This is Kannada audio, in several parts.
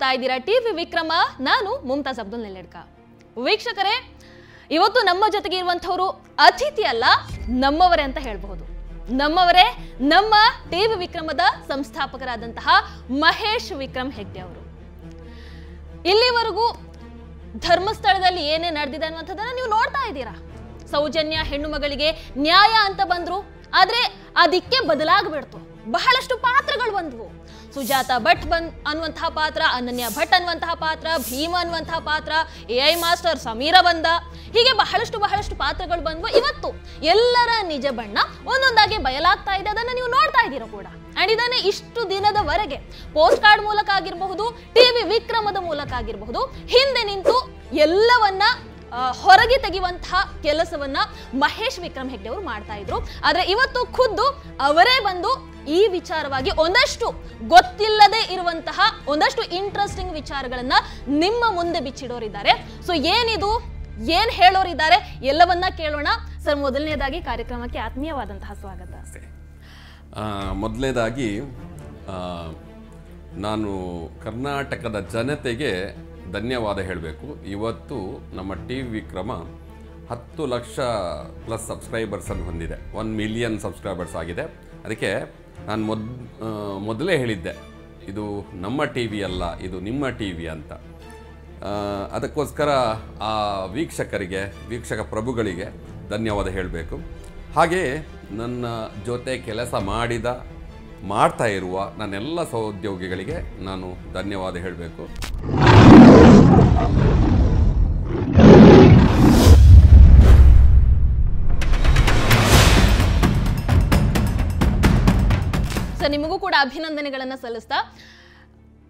ನೋಡ್ತಾ ಇದ್ದೀರಾ ಟಿವಿ ವಿಕ್ರಮ. ನಾನು ಮುಮ್ತಾಜ್ ಅಬ್ದುಲ್ ನೆಲ್ಲೆಡ್ಕ. ವೀಕ್ಷಕರೇ, ಇವತ್ತು ನಮ್ಮ ಜೊತೆಗೆ ಇರುವಂತವರು ಅತಿಥಿ ಅಲ್ಲ, ನಮ್ಮವರೇ ಅಂತ ಹೇಳಬಹುದು. ನಮ್ಮವರೇ, ನಮ್ಮ ಟಿವಿ ವಿಕ್ರಮದ ಸಂಸ್ಥಾಪಕರಾದಂತಹ ಮಹೇಶ್ ವಿಕ್ರಮ್ ಹೆಗ್ಡೆ ಅವರು. ಇಲ್ಲಿವರೆಗೂ ಧರ್ಮಸ್ಥಳದಲ್ಲಿ ಏನೇ ನಡೆದಿದೆ ಅನ್ನುವಂಥದ್ದನ್ನ ನೀವು ನೋಡ್ತಾ ಇದ್ದೀರಾ. ಸೌಜನ್ಯ ಹೆಣ್ಣು ಮಗಳಿಗೆ ನ್ಯಾಯ ಅಂತ ಬಂದ್ರು, ಆದ್ರೆ ಅದಕ್ಕೆ ಬದಲಾಗ್ಬಿಡ್ತು. ಬಹಳಷ್ಟು ಪಾತ್ರಗಳು ಬಂದ್ವು. ಸುಜಾತ ಭಟ್ ಅನ್ನುವಂತಹ ಪಾತ್ರ, ಅನನ್ಯ ಭಟ್ ಅನ್ನುವಂತಹ ಪಾತ್ರ, ಭೀಮ ಅನ್ನುವಂತಹ ಪಾತ್ರ, AI ಮಾಸ್ಟರ್ ಸಮೀರ ಬಂದ, ಹೀಗೆ ಬಹಳಷ್ಟು ಪಾತ್ರಗಳು ಬಂದ್ವು. ಇವತ್ತು ಎಲ್ಲರ ನಿಜ ಬಣ್ಣ ಒಂದೊಂದಾಗಿ ಬಯಲಾಗ್ತಾ ಇದೆ. ಅದನ್ನ ನೀವು ನೋಡ್ತಾ ಇದ್ದೀರಾ ಕೂಡ. ಅಂಡ್ ಇದನ್ನೇ ಇಷ್ಟು ದಿನದವರೆಗೆ ಪೋಸ್ಟ್ ಕಾರ್ಡ್ ಮೂಲಕ ಆಗಿರಬಹುದು, ಟಿವಿ ವಿಕ್ರಮದ ಮೂಲಕ ಆಗಿರಬಹುದು, ಹಿಂದೆ ನಿಂತು ಎಲ್ಲವನ್ನ ಹೊರಗೆ ತೆಗೆಯುವಂತಹ ಕೆಲಸವನ್ನ ಮಹೇಶ್ ವಿಕ್ರಮ್ ಹೆಗ್ಡೆ ಅವರು ಮಾಡ್ತಾ ಇದ್ರು. ಆದ್ರೆ ಇವತ್ತು ಖುದ್ದು ಅವರೇ ಬಂದು ಈ ವಿಚಾರವಾಗಿ ಒಂದಷ್ಟು ಗೊತ್ತಿಲ್ಲದೆ ಇರುವಂತಹ ಒಂದಷ್ಟು ಇಂಟ್ರೆಸ್ಟಿಂಗ್ ವಿಚಾರಗಳನ್ನ ನಿಮ್ಮ ಮುಂದೆ ಬಿಚ್ಚಿಡೋರಿದ್ದಾರೆ. ಸೊ ಏನಿದು, ಏನ್ ಹೇಳೋರಿದ್ದಾರೆ, ಎಲ್ಲವನ್ನ ಕೇಳೋಣ. ಸರ್, ಮೊದಲನೇದಾಗಿ ಕಾರ್ಯಕ್ರಮಕ್ಕೆ ಆತ್ಮೀಯವಾದಂತಹ ಸ್ವಾಗತ. ಮೊದಲನೇದಾಗಿ ನಾನು ಕರ್ನಾಟಕದ ಜನತೆಗೆ ಧನ್ಯವಾದ ಹೇಳಬೇಕು. ಇವತ್ತು ನಮ್ಮ ಟಿವಿ ವಿಕ್ರಮ 10 ಲಕ್ಷ ಪ್ಲಸ್ ಸಬ್ಸ್ಕ್ರೈಬರ್ಸನ್ನು ಹೊಂದಿದೆ. 1 ಮಿಲಿಯನ್ ಸಬ್ಸ್ಕ್ರೈಬರ್ಸ್ ಆಗಿದೆ. ಅದಕ್ಕೆ ನಾನು ಮೊದಲೇ ಹೇಳಿದ್ದೆ, ಇದು ನಮ್ಮ ಟಿ ವಿ ಅಲ್ಲ, ಇದು ನಿಮ್ಮ ಟಿ ವಿ ಅಂತ. ಅದಕ್ಕೋಸ್ಕರ ಆ ವೀಕ್ಷಕ ಪ್ರಭುಗಳಿಗೆ ಧನ್ಯವಾದ ಹೇಳಬೇಕು. ಹಾಗೆಯೇ ನನ್ನ ಜೊತೆ ಕೆಲಸ ಮಾಡ್ತಾ ಇರುವ ನನ್ನೆಲ್ಲ ಸಹೋದ್ಯೋಗಿಗಳಿಗೆ ನಾನು ಧನ್ಯವಾದ ಹೇಳಬೇಕು. ಸರ್, ನಿಮಗೂ ಕೂಡ ಅಭಿನಂದನೆಗಳನ್ನ ಸಲ್ಲಿಸ್ತಾ,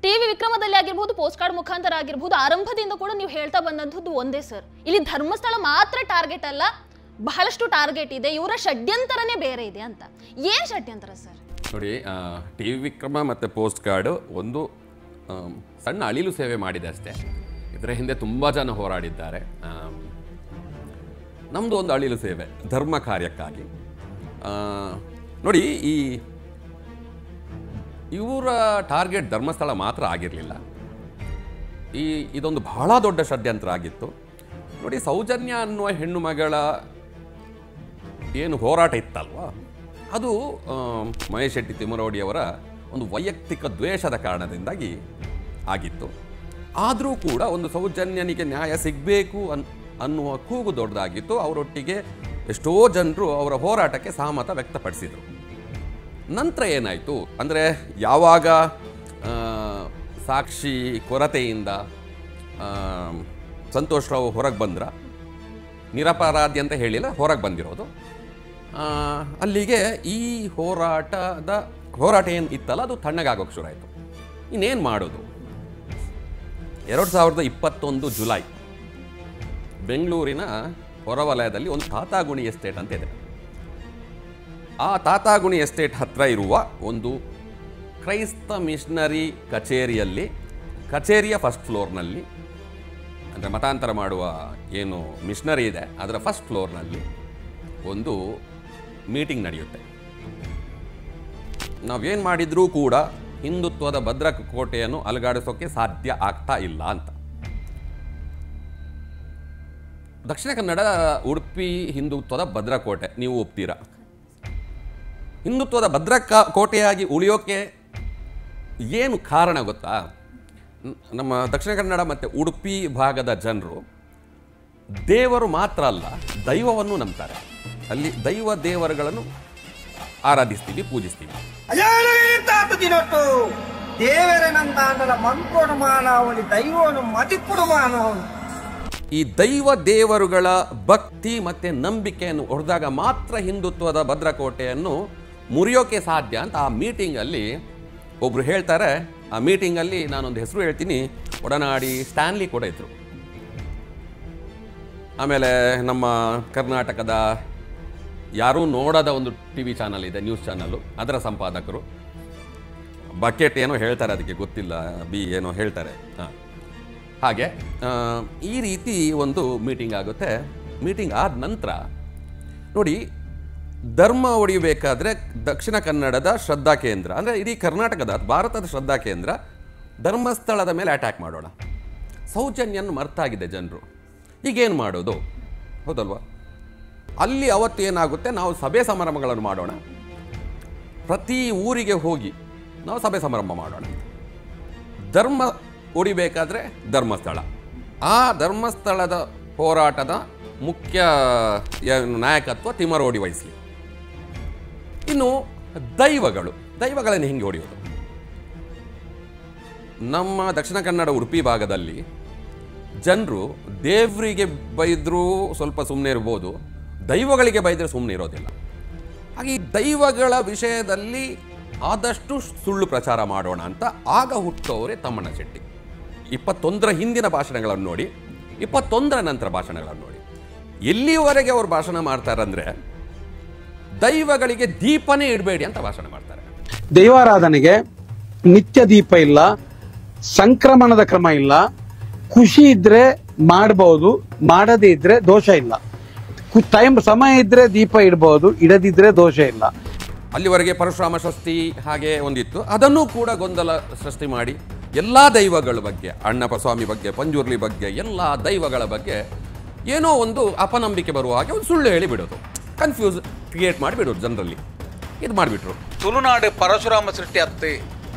ಟಿವಿ ವಿಕ್ರಮದಲ್ಲಿ ಆಗಿರ್ಬೋದು, ಪೋಸ್ಟ್ ಕಾರ್ಡ್ ಮುಖಾಂತರ ಆಗಿರ್ಬೋದು, ಆರಂಭದಿಂದ ಕೂಡ ನೀವು ಹೇಳ್ತಾ ಬಂದಂಥದ್ದು ಒಂದೇ ಸರ್, ಇಲ್ಲಿ ಧರ್ಮಸ್ಥಳ ಮಾತ್ರ ಟಾರ್ಗೆಟ್ ಅಲ್ಲ, ಬಹಳಷ್ಟು ಟಾರ್ಗೆಟ್ ಇದೆ, ಇವರ ಷಡ್ಯಂತರನೇ ಬೇರೆ ಇದೆ ಅಂತ. ಏನ್ ಷಡ್ಯಂತರ ಸರ್? ನೋಡಿ, ಟಿವಿ ವಿಕ್ರಮ ಮತ್ತು ಪೋಸ್ಟ್ ಕಾರ್ಡ್ ಒಂದು ಸಣ್ಣ ಅಳಿಲು ಸೇವೆ ಮಾಡಿದೆ ಅಷ್ಟೇ. ಇದರ ಹಿಂದೆ ತುಂಬ ಜನ ಹೋರಾಡಿದ್ದಾರೆ. ನಮ್ಮದು ಒಂದು ಅಳಿಲು ಸೇವೆ, ಧರ್ಮ ಕಾರ್ಯಕ್ಕಾಗಿ. ನೋಡಿ, ಇವರ ಟಾರ್ಗೆಟ್ ಧರ್ಮಸ್ಥಳ ಮಾತ್ರ ಆಗಿರಲಿಲ್ಲ. ಇದೊಂದು ಬಹಳ ದೊಡ್ಡ ಷಡ್ಯಂತ್ರ ಆಗಿತ್ತು. ನೋಡಿ, ಸೌಜನ್ಯ ಅನ್ನುವ ಹೆಣ್ಣು ಮಗಳ ಏನು ಹೋರಾಟ ಇತ್ತಲ್ವ, ಅದು ಮಹೇಶ್ ಶೆಟ್ಟಿ ತಿಮ್ಮರೋಡಿಯವರ ಒಂದು ವೈಯಕ್ತಿಕ ದ್ವೇಷದ ಕಾರಣದಿಂದಾಗಿ ಆಗಿತ್ತು. ಆದರೂ ಕೂಡ ಒಂದು ಸೌಜನ್ಯನಿಗೆ ನ್ಯಾಯ ಸಿಗಬೇಕು ಅನ್ನುವ ಕೂಗು ದೊಡ್ಡದಾಗಿತ್ತು. ಅವರೊಟ್ಟಿಗೆ ಎಷ್ಟೋ ಜನರು ಅವರ ಹೋರಾಟಕ್ಕೆ ಸಹಮತ ವ್ಯಕ್ತಪಡಿಸಿದರು. ನಂತರ ಏನಾಯಿತು ಅಂದರೆ, ಯಾವಾಗ ಸಾಕ್ಷಿ ಕೊರತೆಯಿಂದ ಸಂತೋಷ್ ರಾವ್ ಹೊರಗೆ ಬಂದ್ರ, ನಿರಪರಾಧಿ ಅಂತ ಹೇಳಿಲ್ಲ, ಹೊರಗೆ ಬಂದಿರೋದು, ಅಲ್ಲಿಗೆ ಈ ಹೋರಾಟ ಏನು ಇತ್ತಲ್ಲ ಅದು ತಣ್ಣಗಾಗೋಕ್ಕೆ ಶುರು ಆಯಿತು. ಇನ್ನೇನು ಮಾಡೋದು? 2021 ಜುಲೈ ಬೆಂಗಳೂರಿನ ಹೊರವಲಯದಲ್ಲಿ ಒಂದು ತಾತಾಗುಣಿ ಎಸ್ಟೇಟ್ ಅಂತ ಇದೆ. ಆ ತಾತಾಗುಣಿ ಎಸ್ಟೇಟ್ ಹತ್ತಿರ ಇರುವ ಒಂದು ಕ್ರೈಸ್ತ ಮಿಷನರಿ ಕಚೇರಿಯ ಫಸ್ಟ್ ಫ್ಲೋರ್ನಲ್ಲಿ, ಅಂದರೆ ಮತಾಂತರ ಮಾಡುವ ಏನು ಮಿಷನರಿ ಇದೆ ಅದರ ಫಸ್ಟ್ ಫ್ಲೋರ್ನಲ್ಲಿ ಒಂದು ಮೀಟಿಂಗ್ ನಡೆಯುತ್ತೆ. ನಾವೇನು ಮಾಡಿದ್ರೂ ಕೂಡ ಹಿಂದುತ್ವದ ಭದ್ರಕೋಟೆಯನ್ನು ಅಲುಗಾಡಿಸೋಕ್ಕೆ ಸಾಧ್ಯ ಆಗ್ತಾ ಇಲ್ಲ ಅಂತ. ದಕ್ಷಿಣ ಕನ್ನಡ ಉಡುಪಿ ಹಿಂದುತ್ವದ ಭದ್ರಕೋಟೆ, ನೀವು ಒಪ್ತೀರಾ? ಹಿಂದುತ್ವದ ಭದ್ರಕೋಟೆಯಾಗಿ ಉಳಿಯೋಕೆ ಏನು ಕಾರಣ ಗೊತ್ತಾ? ನಮ್ಮ ದಕ್ಷಿಣ ಕನ್ನಡ ಮತ್ತು ಉಡುಪಿ ಭಾಗದ ಜನರು ದೇವರು ಮಾತ್ರ ಅಲ್ಲ, ದೈವವನ್ನು ನಂಬ್ತಾರೆ. ಅಲ್ಲಿ ದೇವರುಗಳನ್ನು ಆರಾಧಿಸ್ತೀವಿ, ಪೂಜಿಸ್ತೀವಿ. ಈ ದೇವರುಗಳ ಭಕ್ತಿ ಮತ್ತೆ ನಂಬಿಕೆಯನ್ನು ಹೊಡೆದಾಗ ಮಾತ್ರ ಹಿಂದುತ್ವದ ಭದ್ರಕೋಟೆಯನ್ನು ಮುರಿಯೋಕೆ ಸಾಧ್ಯ ಅಂತ ಆ ಮೀಟಿಂಗಲ್ಲಿ ಒಬ್ರು ಹೇಳ್ತಾರೆ. ಆ ಮೀಟಿಂಗಲ್ಲಿ ನಾನೊಂದು ಹೆಸರು ಹೇಳ್ತೀನಿ, ಒಡನಾಡಿ ಸ್ಟ್ಯಾನ್ಲಿ ಕೂಡ ಇದ್ರು. ಆಮೇಲೆ ನಮ್ಮ ಕರ್ನಾಟಕದ ಯಾರೂ ನೋಡದ ಒಂದು ಟಿವಿ ಚಾನಲ್ ಇದೆ, ನ್ಯೂಸ್ ಚಾನಲ್ಲು, ಅದರ ಸಂಪಾದಕರು ಬಕೆಟ್ ಏನೋ ಹೇಳ್ತಾರೆ, ಅದಕ್ಕೆ ಗೊತ್ತಿಲ್ಲ, ಏನೋ ಹೇಳ್ತಾರೆ. ಹಾಗೆ ಈ ರೀತಿ ಒಂದು ಮೀಟಿಂಗ್ ಆಗುತ್ತೆ. ಮೀಟಿಂಗ್ ಆದ ನಂತರ ನೋಡಿ, ಧರ್ಮ ಒಡೆಯಬೇಕಾದ್ರೆ ದಕ್ಷಿಣ ಕನ್ನಡದ ಶ್ರದ್ಧಾ ಕೇಂದ್ರ, ಅಂದರೆ ಇಡೀ ಕರ್ನಾಟಕದ ಭಾರತದ ಶ್ರದ್ಧಾ ಕೇಂದ್ರ ಧರ್ಮಸ್ಥಳದ ಮೇಲೆ ಅಟ್ಯಾಕ್ ಮಾಡೋಣ. ಸೌಜನ್ಯನ್ನು ಮರ್ತಾಗಿದೆ ಜನರು. ಈಗೇನು ಮಾಡೋದು? ಹೌದಲ್ವಾ? ಅಲ್ಲಿ ಅವತ್ತು ಏನಾಗುತ್ತೆ, ನಾವು ಸಭೆ ಸಮಾರಂಭಗಳನ್ನು ಮಾಡೋಣ, ಪ್ರತಿ ಊರಿಗೆ ಹೋಗಿ ನಾವು ಸಭೆ ಸಮಾರಂಭ ಮಾಡೋಣ. ಧರ್ಮ ಉಳಿಬೇಕಾದ್ರೆ ಧರ್ಮಸ್ಥಳ, ಆ ಧರ್ಮಸ್ಥಳದ ಹೋರಾಟದ ಮುಖ್ಯ ನಾಯಕತ್ವ ತಿಮ್ಮರೋಡಿ ವಹಿಸಲಿ. ಇನ್ನು ದೈವಗಳನ್ನು ಹೆಂಗೆ ಹೊಡೆಯೋದು? ನಮ್ಮ ದಕ್ಷಿಣ ಕನ್ನಡ ಉಡುಪಿ ಭಾಗದಲ್ಲಿ ಜನರು ದೇವರಿಗೆ ಬೈದರೂ ಸ್ವಲ್ಪ ಸುಮ್ಮನೆ ಇರ್ಬೋದು, ದೈವಗಳಿಗೆ ಬೈದರೆ ಸುಮ್ಮನೆ ಇರೋದಿಲ್ಲ. ಹಾಗೆ ಈ ದೈವಗಳ ವಿಷಯದಲ್ಲಿ ಆದಷ್ಟು ಸುಳ್ಳು ಪ್ರಚಾರ ಮಾಡೋಣ ಅಂತ ಆಗ ಹುಟ್ಟೋರೆ ತಮ್ಮಣ್ಣ ಶೆಟ್ಟಿ. 21ರ ಹಿಂದಿನ ಭಾಷಣಗಳನ್ನು ನೋಡಿ, 21ರ ನಂತರ ಭಾಷಣಗಳನ್ನು ನೋಡಿ, ಎಲ್ಲಿವರೆಗೆ ಅವರು ಭಾಷಣ ಮಾಡ್ತಾರಂದ್ರೆ ದೈವಗಳಿಗೆ ದೀಪನೇ ಇಡಬೇಡಿ ಅಂತ ಭಾಷಣ ಮಾಡ್ತಾರೆ. ದೈವಾರಾಧನೆಗೆ ನಿತ್ಯ ದೀಪ ಇಲ್ಲ, ಸಂಕ್ರಮಣದ ಕ್ರಮ ಇಲ್ಲ, ಖುಷಿ ಇದ್ರೆ ಮಾಡಬಹುದು, ಮಾಡದೇ ಇದ್ರೆ ದೋಷ ಇಲ್ಲ. ಸಮಯ ಇದ್ರೆ ದೀಪ ಇಡಬಹುದು, ಇಡದಿದ್ರೆ ದೋಷ ಇಲ್ಲ. ಅಲ್ಲಿವರೆಗೆ ಪರಶುರಾಮ ಷಷ್ಠಿ ಹಾಗೆ ಒಂದಿತ್ತು, ಅದನ್ನು ಕೂಡ ಗೊಂದಲ ಸೃಷ್ಟಿ ಮಾಡಿ ಎಲ್ಲ ದೈವಗಳ ಬಗ್ಗೆ, ಅಣ್ಣಪ್ಪ ಸ್ವಾಮಿ ಬಗ್ಗೆ, ಪಂಜುರ್ಲಿ ಬಗ್ಗೆ, ಎಲ್ಲ ದೈವಗಳ ಬಗ್ಗೆ ಏನೋ ಒಂದು ಅಪನಂಬಿಕೆ ಬರುವ ಹಾಗೆ ಒಂದು ಸುಳ್ಳು ಹೇಳಿ ಬಿಡೋದು, ಕನ್ಫ್ಯೂಸ್ ಕ್ರಿಯೇಟ್ ಮಾಡಿಬಿಡೋದು ಜನರಲ್ಲಿ. ಇದು ಮಾಡಿಬಿಟ್ರು. ತುಳುನಾಡು ಪರಶುರಾಮ ಸೃಷ್ಟಿ ಅತ್ತೆ,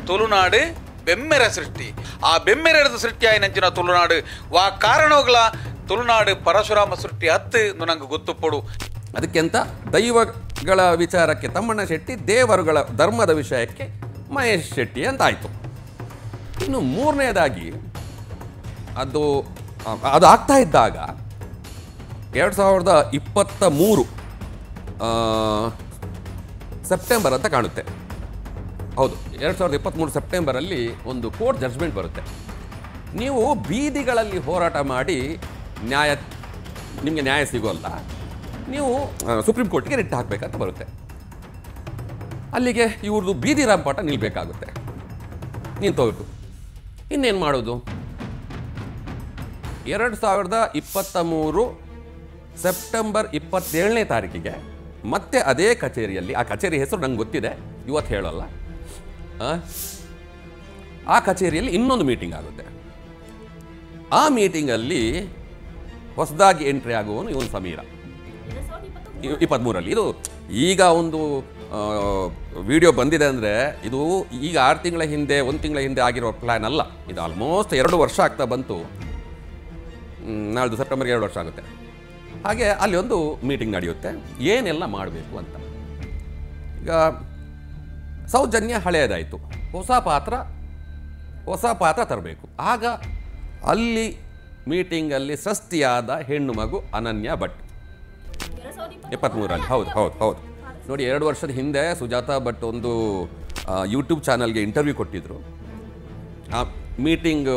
ತುಳುನಾಡು ಬೆಮ್ಮೆರ ಸೃಷ್ಟಿ. ಆ ಬೆಮ್ಮೆರದ ಸೃಷ್ಟಿಯಾಗಿ ನಂಚಿನ ತುಳುನಾಡು ವಾ ಕಾರಣಗಳ ತುಳುನಾಡು ಪರಶುರಾಮ ಸೃಷ್ಟಿ ಅತ್ತು ನಂಗೆ ಗೊತ್ತುಪಡು. ಅದಕ್ಕೆಂತ ದೈವಗಳ ವಿಚಾರಕ್ಕೆ ತಮ್ಮಣ್ಣ ಶೆಟ್ಟಿ, ದೇವರುಗಳ ಧರ್ಮದ ವಿಷಯಕ್ಕೆ ಮಹೇಶ್ ಶೆಟ್ಟಿ ಅಂತ ಆಯಿತು. ಇನ್ನು ಮೂರನೇದಾಗಿ ಅದು ಆಗ್ತಾ ಇದ್ದಾಗ 2023 ಸೆಪ್ಟೆಂಬರ್ ಅಂತ ಕಾಣುತ್ತೆ. ಹೌದು, 2023 ಸೆಪ್ಟೆಂಬರಲ್ಲಿ ಒಂದು ಕೋರ್ಟ್ ಜಡ್ಜ್ಮೆಂಟ್ ಬರುತ್ತೆ. ನೀವು ಬೀದಿಗಳಲ್ಲಿ ಹೋರಾಟ ಮಾಡಿ ನಿಮಗೆ ನ್ಯಾಯ ಸಿಗೋಲ್ಲ, ನೀವು ಸುಪ್ರೀಂ ಕೋರ್ಟ್ಗೆ ರಿಟ್ ಹಾಕಬೇಕಂತ ಬರುತ್ತೆ. ಅಲ್ಲಿಗೆ ಇವ್ರದ್ದು ಬೀದಿ ರಂಪಾಟ ನಿಲ್ಲಬೇಕಾಗುತ್ತೆ. ನಿಂತೋಗ್ತು. ಇನ್ನೇನು ಮಾಡೋದು? 2023 ಸೆಪ್ಟೆಂಬರ್ 27ನೇ ತಾರೀಕಿಗೆ ಮತ್ತೆ ಅದೇ ಕಚೇರಿಯಲ್ಲಿ, ಆ ಕಚೇರಿ ಹೆಸರು ನಂಗೆ ಗೊತ್ತಿದೆ, ಇವತ್ತು ಹೇಳೋಲ್ಲ, ಆ ಕಚೇರಿಯಲ್ಲಿ ಇನ್ನೊಂದು ಮೀಟಿಂಗ್ ಆಗುತ್ತೆ. ಆ ಮೀಟಿಂಗಲ್ಲಿ ಹೊಸದಾಗಿ ಎಂಟ್ರಿ ಆಗುವವನು ಇವನು ಸಮೀರ. 23ರಲ್ಲಿ. ಇದು ಈಗ ಒಂದು ವಿಡಿಯೋ ಬಂದಿದೆ ಅಂದರೆ ಇದು ಈಗ 6 ತಿಂಗಳ ಹಿಂದೆ, 1 ತಿಂಗಳ ಹಿಂದೆ ಆಗಿರೋ ಪ್ಲ್ಯಾನ್ ಅಲ್ಲ. ಇದು ಆಲ್ಮೋಸ್ಟ್ 2 ವರ್ಷ ಆಗ್ತಾ ಬಂತು. ನಾಳ್ದು ಸೆಪ್ಟೆಂಬರ್ಗೆ 2 ವರ್ಷ ಆಗುತ್ತೆ. ಹಾಗೆ ಅಲ್ಲಿ ಒಂದು ಮೀಟಿಂಗ್ ನಡೆಯುತ್ತೆ, ಏನೆಲ್ಲ ಮಾಡಬೇಕು ಅಂತ. ಈಗ ಸೌಜನ್ಯ ಹಳೆಯದಾಯಿತು, ಹೊಸ ಪಾತ್ರ ತರಬೇಕು. ಆಗ ಅಲ್ಲಿ ಮೀಟಿಂಗಲ್ಲಿ ಸೃಷ್ಟಿಯಾದ ಹೆಣ್ಣು ಮಗು ಅನನ್ಯ ಭಟ್ 23ರಲ್ಲಿ. ಹೌದು ನೋಡಿ, 2 ವರ್ಷದ ಹಿಂದೆ ಸುಜಾತಾ ಭಟ್ ಒಂದು ಯೂಟ್ಯೂಬ್ ಚಾನಲ್ಗೆ ಇಂಟರ್ವ್ಯೂ ಕೊಟ್ಟಿದ್ರು. ಆ ಮೀಟಿಂಗ್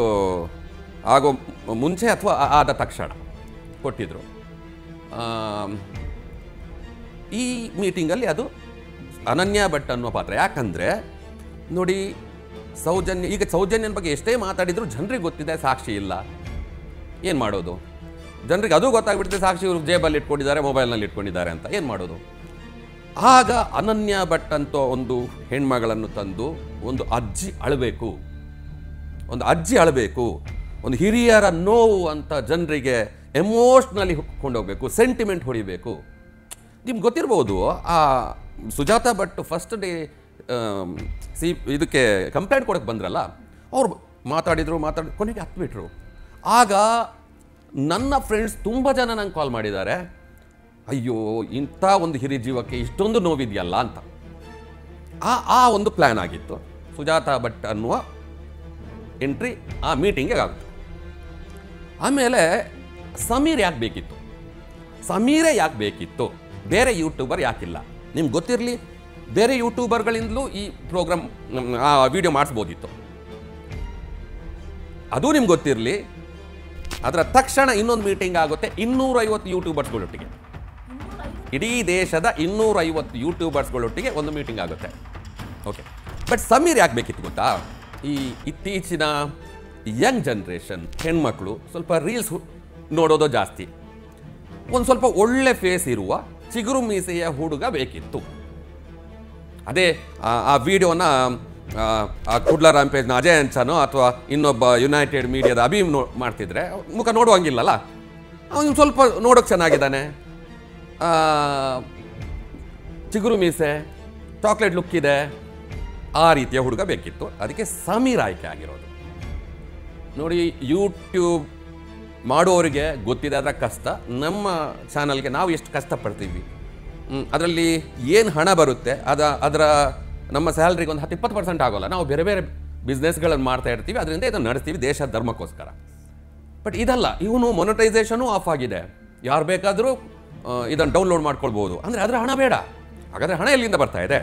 ಆಗೋ ಮುಂಚೆ ಅಥವಾ ಆದ ತಕ್ಷಣ ಕೊಟ್ಟಿದ್ರು. ಈ ಮೀಟಿಂಗಲ್ಲಿ ಅದು ಅನನ್ಯ ಭಟ್ ಅನ್ನುವ ಪಾತ್ರ. ಯಾಕಂದರೆ ನೋಡಿ, ಸೌಜನ್ಯನ ಬಗ್ಗೆ ಎಷ್ಟೇ ಮಾತಾಡಿದ್ರು ಜನರಿಗೆ ಗೊತ್ತಿದೆ, ಸಾಕ್ಷಿ ಇಲ್ಲ. ಏನು ಮಾಡೋದು? ಜನರಿಗೆ ಅದು ಗೊತ್ತಾಗ್ಬಿಟ್ಟಿದೆ, ಸಾಕ್ಷಿ ಇವ್ರು ಜೇಬಲ್ಲಿ ಇಟ್ಕೊಂಡಿದ್ದಾರೆ, ಮೊಬೈಲ್ನಲ್ಲಿ ಇಟ್ಕೊಂಡಿದ್ದಾರೆ ಅಂತ. ಏನು ಮಾಡೋದು? ಆಗ ಅನನ್ಯ ಭಟ್ ಅಂತ ಒಂದು ಹೆಣ್ಮಗಳನ್ನು ತಂದು ಒಂದು ಅಜ್ಜಿ ಅಳಬೇಕು, ಒಂದು ಹಿರಿಯರ ನೋವು ಅಂತ ಜನರಿಗೆ ಎಮೋಷ್ನಲಿ ಕೊಂಡೋಗ್ಬೇಕು, ಸೆಂಟಿಮೆಂಟ್ ಹೊಡಿಬೇಕು. ನಿಮ್ಗೆ ಗೊತ್ತಿರ್ಬೋದು, ಆ ಸುಜಾತಾ ಭಟ್ ಫಸ್ಟ್ ಡೇ ಇದಕ್ಕೆ ಕಂಪ್ಲೇಂಟ್ ಕೊಡೋಕ್ಕೆ ಬಂದ್ರಲ್ಲ, ಅವ್ರು ಮಾತಾಡಿ ಕೊನೆಗೆ ಹತ್ಬಿಟ್ರು. ಆಗ ನನ್ನ ಫ್ರೆಂಡ್ಸ್ ತುಂಬ ಜನ ನಂಗೆ ಕಾಲ್ ಮಾಡಿದ್ದಾರೆ, ಅಯ್ಯೋ ಇಂಥ ಒಂದು ಹಿರಿಯ ಜೀವಕ್ಕೆ ಇಷ್ಟೊಂದು ನೋವಿದೆಯಲ್ಲ ಅಂತ. ಆ ಒಂದು ಪ್ಲ್ಯಾನ್ ಆಗಿತ್ತು. ಸುಜಾತಾ ಭಟ್ ಅನ್ನುವ ಎಂಟ್ರಿ ಆ ಮೀಟಿಂಗ್ಗೆ ಆಗುತ್ತೆ. ಆಮೇಲೆ ಸಮೀರೇ ಯಾಕೆ ಬೇಕಿತ್ತು? ಬೇರೆ ಯೂಟ್ಯೂಬರ್ ಯಾಕಿಲ್ಲ? ನಿಮ್ಗೆ ಗೊತ್ತಿರಲಿ, ಬೇರೆ ಯೂಟ್ಯೂಬರ್ಗಳಿಂದಲೂ ಈ ಪ್ರೋಗ್ರಾಮ್ ಆ ವಿಡಿಯೋ ಮಾಡಿಸ್ಬೋದಿತ್ತು. ಅದು ನಿಮ್ಗೆ ಗೊತ್ತಿರಲಿ. ಅದರ ತಕ್ಷಣ ಇನ್ನೊಂದು ಮೀಟಿಂಗ್ ಆಗುತ್ತೆ 250 ಯೂಟ್ಯೂಬರ್ಸ್ಗಳೊಟ್ಟಿಗೆ. ಇಡೀ ದೇಶದ 250 ಯೂಟ್ಯೂಬರ್ಸ್ಗಳೊಟ್ಟಿಗೆ ಒಂದು ಮೀಟಿಂಗ್ ಆಗುತ್ತೆ. ಓಕೆ, ಬಟ್ ಸಮೀರ್ ಯಾಕೆ ಬೇಕಿತ್ತು ಗೊತ್ತಾ? ಈ ಇತ್ತೀಚಿನ ಯಂಗ್ ಜನ್ರೇಷನ್ ಹೆಣ್ಮಕ್ಳು ಸ್ವಲ್ಪ ರೀಲ್ಸ್ ನೋಡೋದು ಜಾಸ್ತಿ. ಒಂದು ಸ್ವಲ್ಪ ಒಳ್ಳೆ ಫೇಸ್ ಇರುವ ಚಿಗುರು ಮೀಸೆಯ ಹುಡುಗ ಬೇಕಿತ್ತು. ಅದೇ ಆ ವಿಡಿಯೋನ ಕುಡ್ಲ ರಾಂಪೇಜ್ನ ಅಜಯ್ ಅಂಚಾನೋ ಅಥವಾ ಇನ್ನೊಬ್ಬ ಯುನೈಟೆಡ್ ಮೀಡಿಯಾದ ಅಭೀಮ್ ಮಾಡ್ತಿದ್ರೆ ಮುಖ ನೋಡುವಂಗಿಲ್ಲಲ್ಲ. ಅವನು ಸ್ವಲ್ಪ ನೋಡೋಕೆ ಚೆನ್ನಾಗಿದ್ದಾನೆ, ಚಿಗುರು ಮೀಸೆ, ಚಾಕ್ಲೇಟ್ ಲುಕ್ ಇದೆ, ಆ ರೀತಿಯ ಹುಡುಗ ಬೇಕಿತ್ತು. ಅದಕ್ಕೆ ಸಮೀರ್ ಆಯ್ಕೆ ಆಗಿರೋದು. ನೋಡಿ, ಯೂಟ್ಯೂಬ್ ಮಾಡೋರಿಗೆ ಗೊತ್ತಿದೆ ಅದರ ಕಷ್ಟ. ನಮ್ಮ ಚಾನಲ್ಗೆ ನಾವು ಎಷ್ಟು ಕಷ್ಟಪಡ್ತೀವಿ, ಅದರಲ್ಲಿ ಏನು ಹಣ ಬರುತ್ತೆ ಅದರ ನಮ್ಮ ಸ್ಯಾಲ್ರಿಗೆ ಒಂದು 10-20% ಆಗೋಲ್ಲ. ನಾವು ಬೇರೆ ಬೇರೆ ಬಿಸ್ನೆಸ್ಗಳನ್ನು ಮಾಡ್ತಾ ಇರ್ತೀವಿ, ಅದರಿಂದ ಇದನ್ನು ನಡೆಸ್ತೀವಿ ದೇಶ ಧರ್ಮಕ್ಕೋಸ್ಕರ. ಬಟ್ ಇದಲ್ಲ, ಇವನು ಮೊನಿಟೈಸೇಷನು ಆಫ್ ಆಗಿದೆ. ಯಾರು ಬೇಕಾದರೂ ಇದನ್ನು ಡೌನ್ಲೋಡ್ ಮಾಡ್ಕೊಳ್ಬೋದು. ಅಂದರೆ ಅದರ ಹಣ ಬೇಡ. ಹಾಗಾದರೆ ಹಣ ಎಲ್ಲಿಂದ ಬರ್ತಾ ಇದೆ?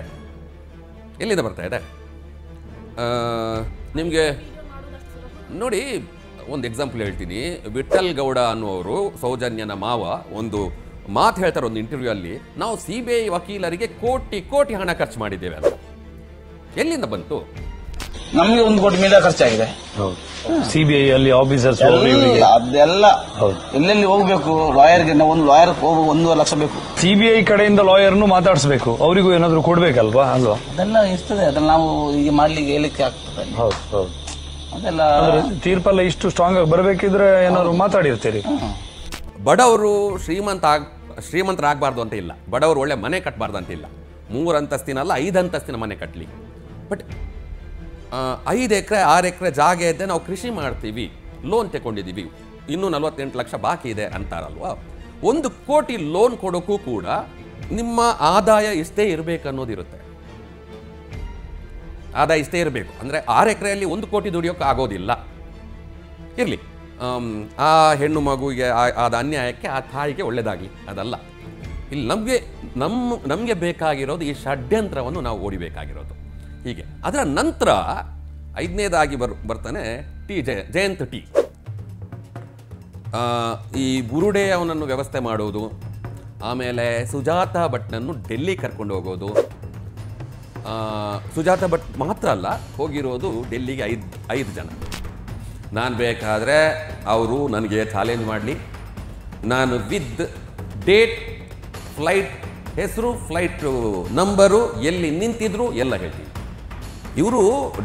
ನಿಮಗೆ ನೋಡಿ, ಒಂದು ಎಕ್ಸಾಂಪಲ್ ಹೇಳ್ತೀನಿ. ವಿಠಲ್ ಗೌಡ ಅನ್ನುವರು, ಸೌಜನ್ಯನ ಮಾವ, ಒಂದು ಮಾತು ಹೇಳ್ತಾರೆ ಒಂದು ಇಂಟರ್ವ್ಯೂ ಅಲ್ಲಿ, ನಾವು CBI ವಕೀಲರಿಗೆ ಕೋಟಿ ಹಣ ಖರ್ಚು ಮಾಡಿದ್ದೇವೆ ಅಂತ. ಎಲ್ಲಿಂದ ಬಂತು? ನಮಗೆ 1 ಕೋಟಿ ಮೇಲೆ ಖರ್ಚಾಗಿದೆ. CBI ಅಲ್ಲಿ ಆಫೀಸರ್ಸ್ ಅದೆಲ್ಲ ಎಲ್ಲೆಲ್ಲಿ ಹೋಗ್ಬೇಕು, ಲಾಯರ್ಗೆ ಒಂದು ಲಾಯರ್ 1.5 ಲಕ್ಷ ಬೇಕು. CBI ಕಡೆಯಿಂದ ಲಾಯರ್ನು ಮಾತಾಡಿಸ್ಬೇಕು, ಅವರಿಗೂ ಏನಾದ್ರು ಕೊಡ್ಬೇಕಲ್ವಾ? ಅಲ್ವಾ? ಅದೆಲ್ಲ ಇರ್ತದೆ, ಅದನ್ನ ನಾವು ಈಗ ಮಾಡ್ಲಿಕ್ಕೆ ಹೇಳಿಕ್ಕೆ ಆಗ್ತದೆ. ಹೌದು. ಅದೆಲ್ಲ ತೀರ್ಪೆಲ್ಲ ಇಷ್ಟು ಸ್ಟ್ರಾಂಗ್ ಆಗಿ ಬರಬೇಕಿದ್ರೆ ಏನಾದ್ರು ಮಾತಾಡಿರ್ತೀರಿ. ಬಡವರು ಶ್ರೀಮಂತರಾಗಬಾರ್ದು ಅಂತ ಇಲ್ಲ, ಬಡವರು ಒಳ್ಳೆ ಮನೆ ಕಟ್ಟಬಾರ್ದು ಅಂತ ಇಲ್ಲ. 3 ಅಂತಸ್ತಿನಲ್ಲ 5 ಅಂತಸ್ತಿನ ಮನೆ ಕಟ್ಟಲಿ. ಬಟ್ 5 ಎಕರೆ 6 ಎಕರೆ ಜಾಗ ಇದ್ದೆ ನಾವು ಕೃಷಿ ಮಾಡ್ತೀವಿ, ಲೋನ್ ತಗೊಂಡಿದ್ದೀವಿ, ಇನ್ನೂ 48 ಲಕ್ಷ ಬಾಕಿ ಇದೆ ಅಂತಾರಲ್ವಾ. 1 ಕೋಟಿ ಲೋನ್ ಕೊಡೋಕ್ಕೂ ಕೂಡ ನಿಮ್ಮ ಆದಾಯ ಇಷ್ಟೇ ಇರಬೇಕು ಅನ್ನೋದಿರುತ್ತೆ. ಆದಾಯ ಇಷ್ಟೇ ಇರಬೇಕು ಅಂದರೆ 6 ಎಕರೆಯಲ್ಲಿ 1 ಕೋಟಿ ದುಡಿಯೋಕೆ ಆಗೋದಿಲ್ಲ. ಇರಲಿ, ಆ ಹೆಣ್ಣು ಮಗುವಿಗೆ ಆದ ಅನ್ಯಾಯಕ್ಕೆ ಆ ತಾಯಿಗೆ ಒಳ್ಳೆಯದಾಗಲಿ, ಅದಲ್ಲ. ಇಲ್ಲಿ ನಮಗೆ ಬೇಕಾಗಿರೋದು ಈ ಷಡ್ಯಂತ್ರವನ್ನು ನಾವು ಓಡಿಬೇಕಾಗಿರೋದು. ಹೀಗೆ ಅದರ ನಂತರ 5ನೇದಾಗಿ ಬರ್ತಾನೆ ಜಯಂತ್ ಟಿ. ಈ ಬುರುಡೆ ಅವನನ್ನು ವ್ಯವಸ್ಥೆ ಮಾಡೋದು, ಆಮೇಲೆ ಸುಜಾತಾ ಭಟ್ನನ್ನು ಡೆಲ್ಲಿ ಕರ್ಕೊಂಡು ಹೋಗೋದು. ಸುಜಾತಾ ಭಟ್ ಮಾತ್ರ ಅಲ್ಲ, ಹೋಗಿರೋದು ಡೆಲ್ಲಿಗೆ 5 ಜನ. ನಾನು ಬೇಕಾದರೆ ಅವರು ನನಗೆ ಚಾಲೆಂಜ್ ಮಾಡಲಿ, ನಾನು ವಿತ್ ಡೇಟ್, ಫ್ಲೈಟ್ ಹೆಸರು, ಫ್ಲೈಟ್ ನಂಬರು, ಎಲ್ಲಿ ನಿಂತಿದ್ರು ಎಲ್ಲ ಹೇಳ್ತೀನಿ.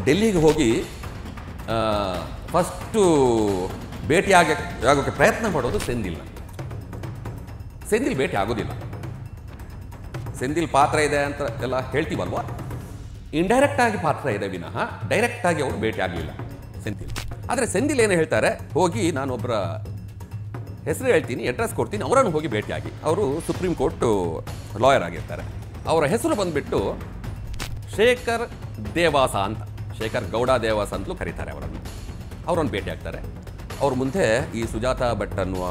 ಡೆಲ್ಲಿಗೆ ಹೋಗಿ ಫಸ್ಟು ಭೇಟಿ ಆಗೋಕ್ಕೆ ಪ್ರಯತ್ನ ಮಾಡೋದು ಸೆಂದಿಲ್ ಭೇಟಿ ಆಗೋದಿಲ್ಲ. ಸೆಂದಿಲ್ ಪಾತ್ರ ಇದೆ ಅಂತ ಎಲ್ಲ ಹೇಳ್ತೀವಲ್ವ, ಇಂಡೈರೆಕ್ಟಾಗಿ ಪಾತ್ರ ಇದೆ ವಿನಃ ಡೈರೆಕ್ಟಾಗಿ ಅವರು ಭೇಟಿ ಆಗಲಿಲ್ಲ ಸೆಂದಿಲ್. ಆದರೆ ಸೆಂದಿಲ್ ಏನು ಹೇಳ್ತಾರೆ, ಹೋಗಿ ನಾನೊಬ್ಬರ ಹೆಸರು ಹೇಳ್ತೀನಿ, ಅಡ್ರೆಸ್ ಕೊಡ್ತೀನಿ, ಅವರನ್ನು ಹೋಗಿ ಭೇಟಿಯಾಗಿ. ಅವರು ಸುಪ್ರೀಂ ಕೋರ್ಟ್ ಲಾಯರ್ ಆಗಿರ್ತಾರೆ. ಅವರ ಹೆಸರು ಬಂದುಬಿಟ್ಟು ಶೇಖರ್ ದೇವಾಸ ಅಂತ, ಶೇಖರ್ ಗೌಡ ದೇವಾಸ ಅಂತಲೂ ಕರೀತಾರೆ ಅವರನ್ನು ಭೇಟಿ ಆಗ್ತಾರೆ. ಅವ್ರ ಮುಂದೆ ಈ ಸುಜಾತಾ ಭಟ್ ಅನ್ನುವ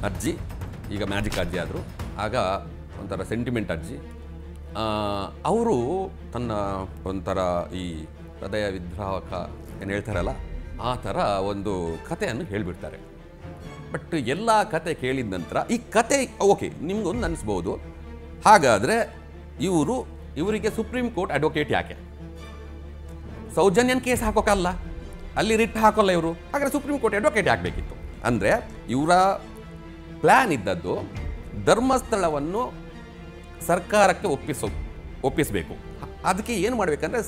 ಅಜ್ಜಿ, ಈಗ ಮ್ಯಾಜಿಕ್ ಅಜ್ಜಿ ಆದರು, ಆಗ ಒಂಥರ ಸೆಂಟಿಮೆಂಟ್ ಅಜ್ಜಿ, ಅವರು ತನ್ನ ಒಂಥರ ಈ ಹೃದಯ ವಿದ್ರಾವಕ ಏನು ಹೇಳ್ತಾರಲ್ಲ ಆ ಥರ ಒಂದು ಕಥೆಯನ್ನು ಹೇಳಿಬಿಡ್ತಾರೆ. ಬಟ್ ಎಲ್ಲ ಕತೆ ಕೇಳಿದ ನಂತರ ಈ ಕತೆ ಓಕೆ ನಿಮ್ಗೊಂದು ಅನಿಸ್ಬೋದು, ಹಾಗಾದರೆ ಇವರಿಗೆ ಸುಪ್ರೀಂ ಕೋರ್ಟ್ ಅಡ್ವೊಕೇಟ್ ಯಾಕೆ? ಸೌಜನ್ಯನ ಕೇಸ್ ಹಾಕೋಕ್ಕಲ್ಲ, ಅಲ್ಲಿ ರಿಟ್ ಹಾಕೋಲ್ಲ ಇವರು, ಹಾಗಾದರೆ ಸುಪ್ರೀಂ ಕೋರ್ಟ್ ಅಡ್ವೊಕೇಟ್ ಆಗಬೇಕಿತ್ತು. ಅಂದರೆ ಇವರ ಪ್ಲ್ಯಾನ್ ಇದ್ದದ್ದು ಧರ್ಮಸ್ಥಳವನ್ನು ಸರ್ಕಾರಕ್ಕೆ ಒಪ್ಪಿಸಬೇಕು. ಅದಕ್ಕೆ ಏನು ಮಾಡಬೇಕಂದ್ರೆ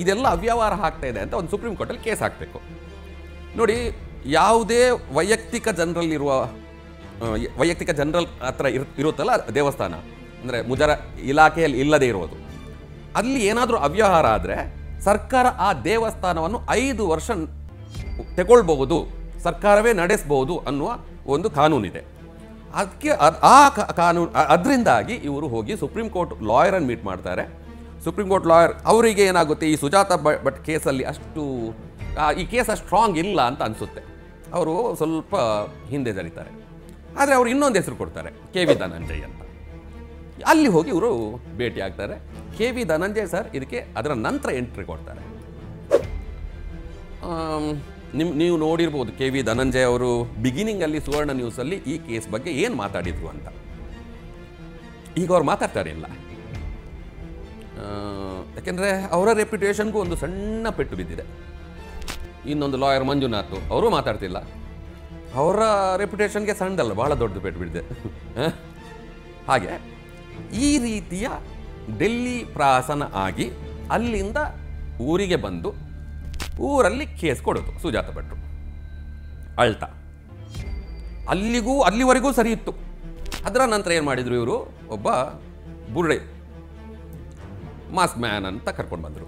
ಇದೆಲ್ಲ ಅವ್ಯವಹಾರ ಆಗ್ತಾ ಇದೆ ಅಂತ ಒಂದು ಸುಪ್ರೀಂ ಕೋರ್ಟಲ್ಲಿ ಕೇಸ್ ಹಾಕಬೇಕು. ನೋಡಿ, ಯಾವುದೇ ವೈಯಕ್ತಿಕ ಜನರಲ್ ಹತ್ರ ಇರುತ್ತಲ್ಲ ದೇವಸ್ಥಾನ, ಅಂದರೆ ಮುಜರ ಇಲಾಖೆಯಲ್ಲಿ ಇಲ್ಲದೆ ಇರೋದು, ಅಲ್ಲಿ ಏನಾದರೂ ಅವ್ಯವಹಾರ ಆದರೆ ಸರ್ಕಾರ ಆ ದೇವಸ್ಥಾನವನ್ನು 5 ವರ್ಷ ತಗೊಳ್ಬಹುದು, ಸರ್ಕಾರವೇ ನಡೆಸಬಹುದು ಅನ್ನುವ ಒಂದು ಕಾನೂನಿದೆ. ಅದಕ್ಕೆ ಕಾನೂನು ಅದರಿಂದಾಗಿ ಇವರು ಹೋಗಿ ಸುಪ್ರೀಂ ಕೋರ್ಟ್ ಲಾಯರನ್ನು ಮೀಟ್ ಮಾಡ್ತಾರೆ. ಸುಪ್ರೀಂ ಕೋರ್ಟ್ ಲಾಯರ್ ಅವರಿಗೆ ಏನಾಗುತ್ತೆ, ಈ ಸುಜಾತಾ ಭಟ್ ಕೇಸಲ್ಲಿ ಈ ಕೇಸ್ ಅಷ್ಟು ಸ್ಟ್ರಾಂಗ್ ಇಲ್ಲ ಅಂತ ಅನಿಸುತ್ತೆ, ಅವರು ಸ್ವಲ್ಪ ಹಿಂದೆ ಜರಿತಾರೆ. ಆದರೆ ಅವರು ಇನ್ನೊಂದು ಹೆಸರು ಕೊಡ್ತಾರೆ, KV ಧನಂಜಯ್ ಅಂತ. ಅಲ್ಲಿ ಹೋಗಿ ಇವರು ಭೇಟಿ ಆಗ್ತಾರೆ. KV ಧನಂಜಯ್ ಸರ್ ಇದಕ್ಕೆ ಅದರ ನಂತರ ಎಂಟ್ರಿ ಕೊಡ್ತಾರೆ. ನೀವು ನೋಡಿರ್ಬೋದು KV ಧನಂಜಯ್ ಅವರು ಬಿಗಿನಿಂಗಲ್ಲಿ ಸುವರ್ಣ ನ್ಯೂಸಲ್ಲಿ ಈ ಕೇಸ್ ಬಗ್ಗೆ ಏನು ಮಾತಾಡಿದ್ರು ಅಂತ. ಈಗ ಅವ್ರು ಮಾತಾಡ್ತಾರೆ ಇಲ್ಲ, ಯಾಕೆಂದರೆ ಅವರ ರೆಪ್ಯುಟೇಷನ್ಗೂ ಒಂದು ಸಣ್ಣ ಪೆಟ್ಟು ಬಿದ್ದಿದೆ. ಇನ್ನೊಂದು ಲಾಯರ್ ಮಂಜುನಾಥ್ ಅವರು ಮಾತಾಡ್ತಿಲ್ಲ, ಅವರ ರೆಪ್ಯುಟೇಷನ್ಗೆ ಸಣ್ಣದಲ್ಲ, ಭಾಳ ದೊಡ್ಡ ಪೆಟ್ಟು ಬಿದ್ದಿದೆ. ಹಾಗೆ ಈ ರೀತಿಯ ಡೆಲ್ಲಿ ಪ್ರಾಸನ ಆಗಿ ಅಲ್ಲಿಂದ ಊರಿಗೆ ಬಂದು ಊರಲ್ಲಿ ಕೇಸ್ ಕೊಡೋದು ಸುಜಾತ ಭಟ್ರು ಅಳ್ತಾ. ಅಲ್ಲಿವರೆಗೂ ಸರಿ ಇತ್ತು. ಅದರ ನಂತರ ಏನು ಮಾಡಿದರು ಇವರು, ಒಬ್ಬ ಬುರ್ಡೆ ಮಾಸ್ಕ್ ಮ್ಯಾನ್ ಅಂತ ಕರ್ಕೊಂಡು ಬಂದರು.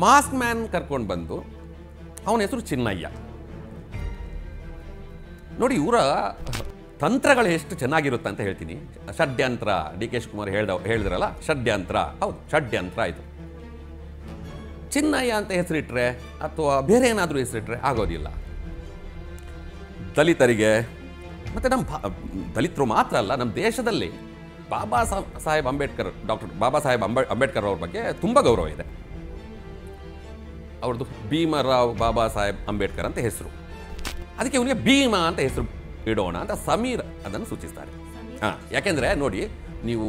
ಮಾಸ್ಕ್ ಮ್ಯಾನ್ ಕರ್ಕೊಂಡು ಬಂದು ಅವನ ಹೆಸರು ಚಿನ್ನಯ್ಯ. ನೋಡಿ ಇವರ ತಂತ್ರಗಳು ಎಷ್ಟು ಚೆನ್ನಾಗಿರುತ್ತೆ ಅಂತ ಹೇಳ್ತೀನಿ. ಷಡ್ಯಂತ್ರ, ಡಿ ಕೆ ಶಿವಕುಮಾರ್ ಹೇಳಿದ್ರಲ್ಲ ಷಡ್ಯಂತ್ರ, ಹೌದು ಷಡ್ಯಂತ್ರ ಆಯಿತು. ಚಿನ್ನಯ್ಯ ಅಂತ ಹೆಸರಿಟ್ರೆ ಅಥವಾ ಬೇರೆ ಏನಾದರೂ ಹೆಸರಿಟ್ರೆ ಆಗೋದಿಲ್ಲ. ದಲಿತರಿಗೆ ಮತ್ತು ನಮ್ಮ ದಲಿತರು ಮಾತ್ರ ಅಲ್ಲ, ನಮ್ಮ ದೇಶದಲ್ಲಿ ಡಾಕ್ಟರ್ ಬಾಬಾ ಸಾಹೇಬ್ ಅಂಬೇಡ್ಕರ್ ಅವ್ರ ಬಗ್ಗೆ ತುಂಬ ಗೌರವ ಇದೆ. ಅವ್ರದ್ದು ಭೀಮರಾವ್ ಬಾಬಾ ಸಾಹೇಬ್ ಅಂಬೇಡ್ಕರ್ ಅಂತ ಹೆಸರು. ಅದಕ್ಕೆ ಇವನಿಗೆ ಭೀಮ ಅಂತ ಹೆಸರು ಇಡೋಣ ಅಂತ ಸಮೀರ್ ಅದನ್ನು ಸೂಚಿಸ್ತಾರೆ. ಯಾಕೆಂದರೆ ನೋಡಿ, ನೀವು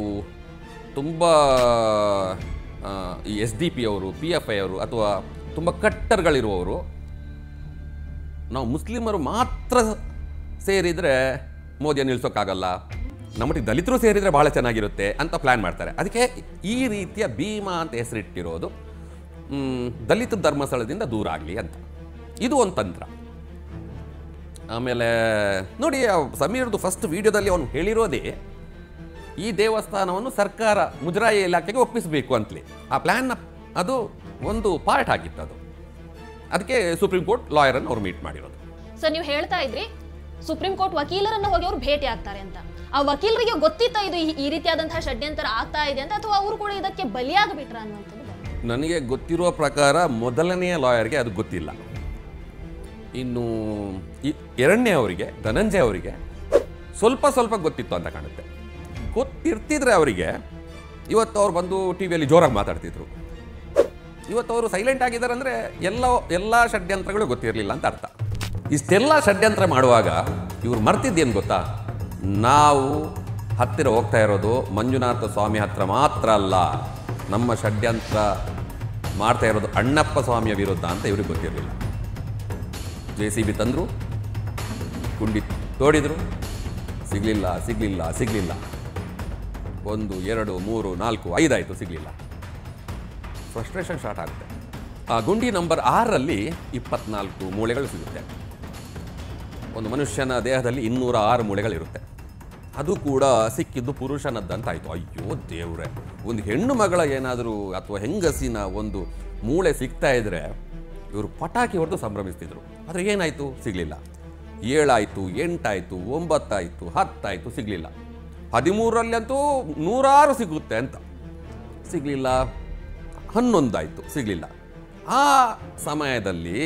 ತುಂಬ ಈ SDP ಅವರು, PFI ಅವರು ಅಥವಾ ತುಂಬ ಕಟ್ಟರ್ಗಳಿರುವವರು, ನಾವು ಮುಸ್ಲಿಮರು ಮಾತ್ರ ಸೇರಿದರೆ ಮೋದಿಯನ್ನು ನಿಲ್ಲಿಸೋಕ್ಕಾಗಲ್ಲ, ನಮ್ಮೊಟ್ಟಿಗೆ ದಲಿತರು ಸೇರಿದರೆ ಭಾಳ ಚೆನ್ನಾಗಿರುತ್ತೆ ಅಂತ ಪ್ಲ್ಯಾನ್ ಮಾಡ್ತಾರೆ. ಅದಕ್ಕೆ ಈ ರೀತಿಯ ಭೀಮಾ ಅಂತ ಹೆಸರಿಟ್ಟಿರೋದು ದಲಿತ ಧರ್ಮಸ್ಥಳದಿಂದ ದೂರ ಆಗಲಿ ಅಂತ. ಇದು ಒಂದು ತಂತ್ರ. ಆಮೇಲೆ ನೋಡಿ, ಸಮೀರ್ದು ಫಸ್ಟ್ ವಿಡಿಯೋದಲ್ಲಿ ಅವನು ಹೇಳಿರೋದೇ ಈ ದೇವಸ್ಥಾನವನ್ನು ಸರ್ಕಾರ ಮುಜರಾಯಿ ಇಲಾಖೆಗೆ ಒಪ್ಪಿಸಬೇಕು ಅಂತಲೇ. ಆ ಪ್ಲ್ಯಾನ್ನ ಅದು ಒಂದು ಪಾರ್ಟ್ ಆಗಿತ್ತು. ಅದು ಅದಕ್ಕೆ ಸುಪ್ರೀಂ ಕೋರ್ಟ್ ಲಾಯರನ್ನು ಅವ್ರು ಮೀಟ್ ಮಾಡಿರೋದು. ಸರ್, ನೀವು ಹೇಳ್ತಾ ಇದ್ರಿ ಸುಪ್ರೀಂ ಕೋರ್ಟ್ ವಕೀಲರನ್ನು ಹೋಗಿ ಅವರು ಭೇಟಿ ಆಗ್ತಾರೆ ಅಂತ. ಆ ವಕೀಲರಿಗೆ ಗೊತ್ತಿತ್ತ ಇದು ಈ ರೀತಿಯಾದಂತಹ ಷಡ್ಯಂತರ ಆಗ್ತಾ ಇದೆ ಅಂತ, ಅಥವಾ ಅವರು ಕೂಡ ಇದಕ್ಕೆ ಬಲಿಯಾಗಬಿಟ್ರ ಅನ್ನುವಂಥದ್ದು? ನನಗೆ ಗೊತ್ತಿರುವ ಪ್ರಕಾರ ಮೊದಲನೆಯ ಲಾಯರ್ಗೆ ಅದು ಗೊತ್ತಿಲ್ಲ. ಇನ್ನು ಎರಡನೇ ಅವರಿಗೆ, ಧನಂಜಯ ಅವರಿಗೆ ಸ್ವಲ್ಪ ಗೊತ್ತಿತ್ತು ಅಂತ ಕಾಣುತ್ತೆ. ಗೊತ್ತಿರ್ತಿದ್ರೆ ಅವರಿಗೆ ಇವತ್ತು ಅವ್ರು ಬಂದು ಟಿವಿಯಲ್ಲಿ ಜೋರಾಗಿ ಮಾತಾಡ್ತಿದ್ರು. ಇವತ್ತು ಅವರು ಸೈಲೆಂಟ್ ಆಗಿದ್ದಾರೆ ಅಂದರೆ ಎಲ್ಲ ಷಡ್ಯಂತ್ರಗಳು ಗೊತ್ತಿರಲಿಲ್ಲ ಅಂತ ಅರ್ಥ. ಇಷ್ಟೆಲ್ಲ ಷಡ್ಯಂತ್ರ ಮಾಡುವಾಗ ಇವರು ಮರ್ತಿದ್ದೇನು ಗೊತ್ತಾ, ನಾವು ಹತ್ತಿರ ಹೋಗ್ತಾ ಇರೋದು ಮಂಜುನಾಥ ಸ್ವಾಮಿ ಹತ್ರ ಮಾತ್ರ ಅಲ್ಲ, ನಮ್ಮ ಷಡ್ಯಂತ್ರ ಮಾಡ್ತಾ ಇರೋದು ಅಣ್ಣಪ್ಪ ಸ್ವಾಮಿಯ ವಿರುದ್ಧ ಅಂತ ಇವ್ರಿಗೆ ಗೊತ್ತಿರಲಿಲ್ಲ. JCB ತಂದರು, ಗುಂಡಿ ತೋಡಿದ್ರು, ಸಿಗಲಿಲ್ಲ. 1, 2, 3, 4, 5 ಆಯಿತು, ಸಿಗಲಿಲ್ಲ. ಫ್ರಸ್ಟ್ರೇಷನ್ ಸ್ಟಾರ್ಟ್ ಆಗುತ್ತೆ. ಆ ಗುಂಡಿ ನಂಬರ್ 6ರಲ್ಲಿ 24 ಮೂಳೆಗಳು ಸಿಗುತ್ತೆ. ಒಂದು ಮನುಷ್ಯನ ದೇಹದಲ್ಲಿ 206 ಮೂಳೆಗಳಿರುತ್ತೆ. ಅದು ಕೂಡ ಸಿಕ್ಕಿದ್ದು ಪುರುಷನದ್ದಂತಾಯಿತು. ಅಯ್ಯೋ ದೇವ್ರೆ, ಒಂದು ಹೆಣ್ಣು ಮಗಳ ಏನಾದರೂ ಅಥವಾ ಹೆಂಗಸಿನ ಒಂದು ಮೂಳೆ ಸಿಗ್ತಾ ಇದ್ರೆ ಇವರು ಪಟಾಕಿ ಹೊಡೆದು ಸಂಭ್ರಮಿಸ್ತಿದ್ರು. ಆದರೆ ಏನಾಯಿತು? ಸಿಗಲಿಲ್ಲ. 7 ಆಯಿತು, 8 ಆಯಿತು, 9 ಆಯಿತು, 10 ಆಯಿತು, ಸಿಗಲಿಲ್ಲ. 13ರಲ್ಲಂತೂ 106 ಸಿಗುತ್ತೆ ಅಂತ, ಸಿಗಲಿಲ್ಲ. 11 ಆಯಿತು, ಸಿಗಲಿಲ್ಲ. ಆ ಸಮಯದಲ್ಲಿ